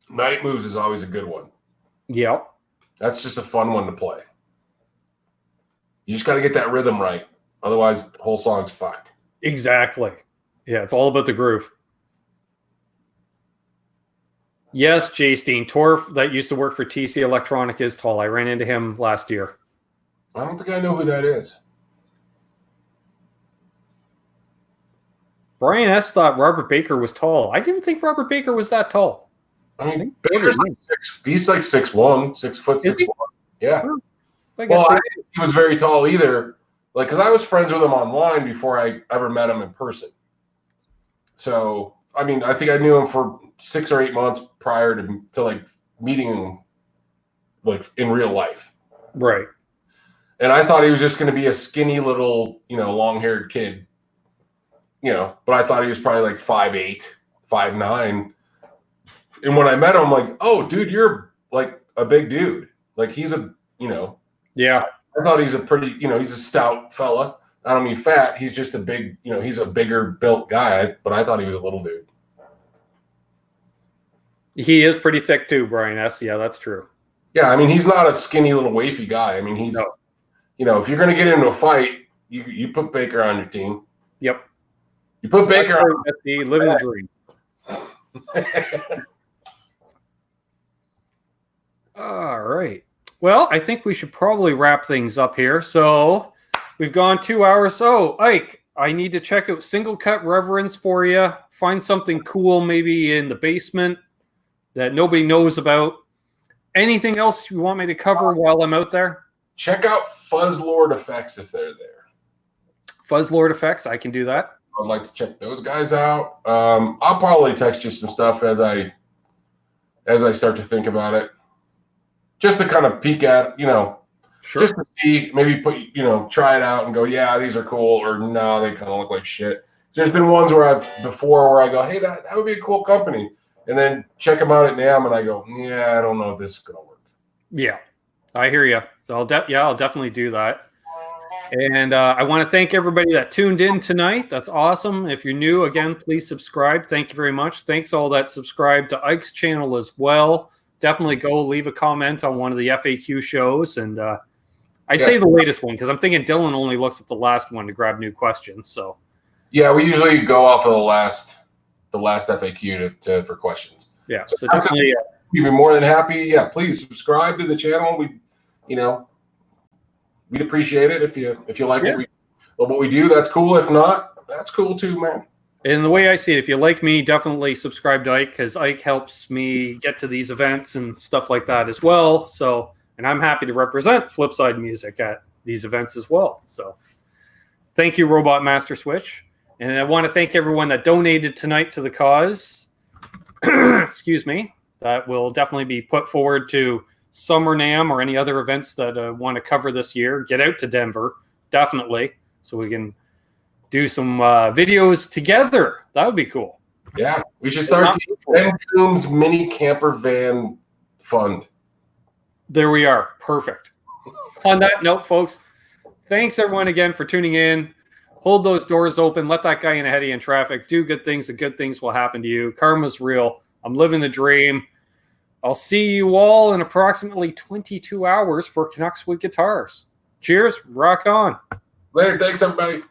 Night Moves is always a good one. Yep. That's just a fun one to play. You just got to get that rhythm right. Otherwise, the whole song's fucked. Exactly. Yeah, it's all about the groove. Yes, Jay Steen. Torf, that used to work for TC Electronic, is tall. I ran into him last year. I don't think I know who that is. Brian S. thought Robert Baker was tall. I didn't think Robert Baker was that tall. I mean, Baker's like he's like 6'1", 6 foot, 6'1". Yeah. I guess I didn't think he was very tall either. Like, because I was friends with him online before I ever met him in person. So, I mean, I think I knew him for 6 or 8 months prior to like meeting him, like in real life. Right. And I thought he was just going to be a skinny little, long-haired kid. But I thought he was probably like 5'8", 5'9". And when I met him, I'm like, oh, dude, you're like a big dude. Like he's Yeah. I thought he's a pretty, he's a stout fella. I don't mean fat. He's just a big, he's a bigger built guy, but I thought he was a little dude. He is pretty thick too, Brian S. Yeah, that's true. Yeah. I mean, he's not a skinny little wafy guy. I mean, he's, if you're going to get into a fight, you put Baker on your team. Yep. You put Baker on. Living the dream. All right. Well, I think we should probably wrap things up here. So we've gone 2 hours. So, Ike, I need to check out Single Cut Reverence for you. Find something cool maybe in the basement that nobody knows about. Anything else you want me to cover while I'm out there? Check out Fuzz Lord Effects if they're there. Fuzz Lord Effects, I can do that. I'd like to check those guys out. I'll probably text you some stuff as I start to think about it. Just to kind of peek at, Sure. Just to see, maybe try it out and go, yeah, these are cool, or no, they kind of look like shit. There's been ones where I go, hey, that would be a cool company, and then check them out at NAMM, and I go, yeah, I don't know if this is gonna work. Yeah, I hear you. So I'll definitely do that. And I want to thank everybody that tuned in tonight. That's awesome. If you're new, again, please subscribe. Thank you very much. Thanks all that subscribe to Ike's channel as well. Definitely go leave a comment on one of the FAQ shows. And I'd say the latest one, because I'm thinking Dylan only looks at the last one to grab new questions. So yeah, we usually go off of the last FAQ for questions. Yeah, so definitely we'd be more than happy. Yeah, please subscribe to the channel. We'd appreciate it if you like what we do. That's cool. If not, that's cool too, man. And the way I see it, if you like me, definitely subscribe to Ike, because Ike helps me get to these events and stuff like that as well. So, and I'm happy to represent Flipside music at these events as well. So thank you, Robot Master Switch. And I want to thank everyone that donated tonight to the cause. Excuse me. That will definitely be put forward to Summer NAMM or any other events that want to cover this year. Get out to Denver, definitely, so we can do some videos together. That would be cool. Yeah, we should start the Ben Coombs mini camper van fund. There we are. Perfect. On that note, folks, thanks everyone again for tuning in. Hold those doors open. Let that guy in ahead of you in traffic. Do good things, and good things will happen to you. Karma's real. I'm living the dream. I'll see you all in approximately 22 hours for Canucks with Guitars. Cheers. Rock on. Later. Thanks, everybody.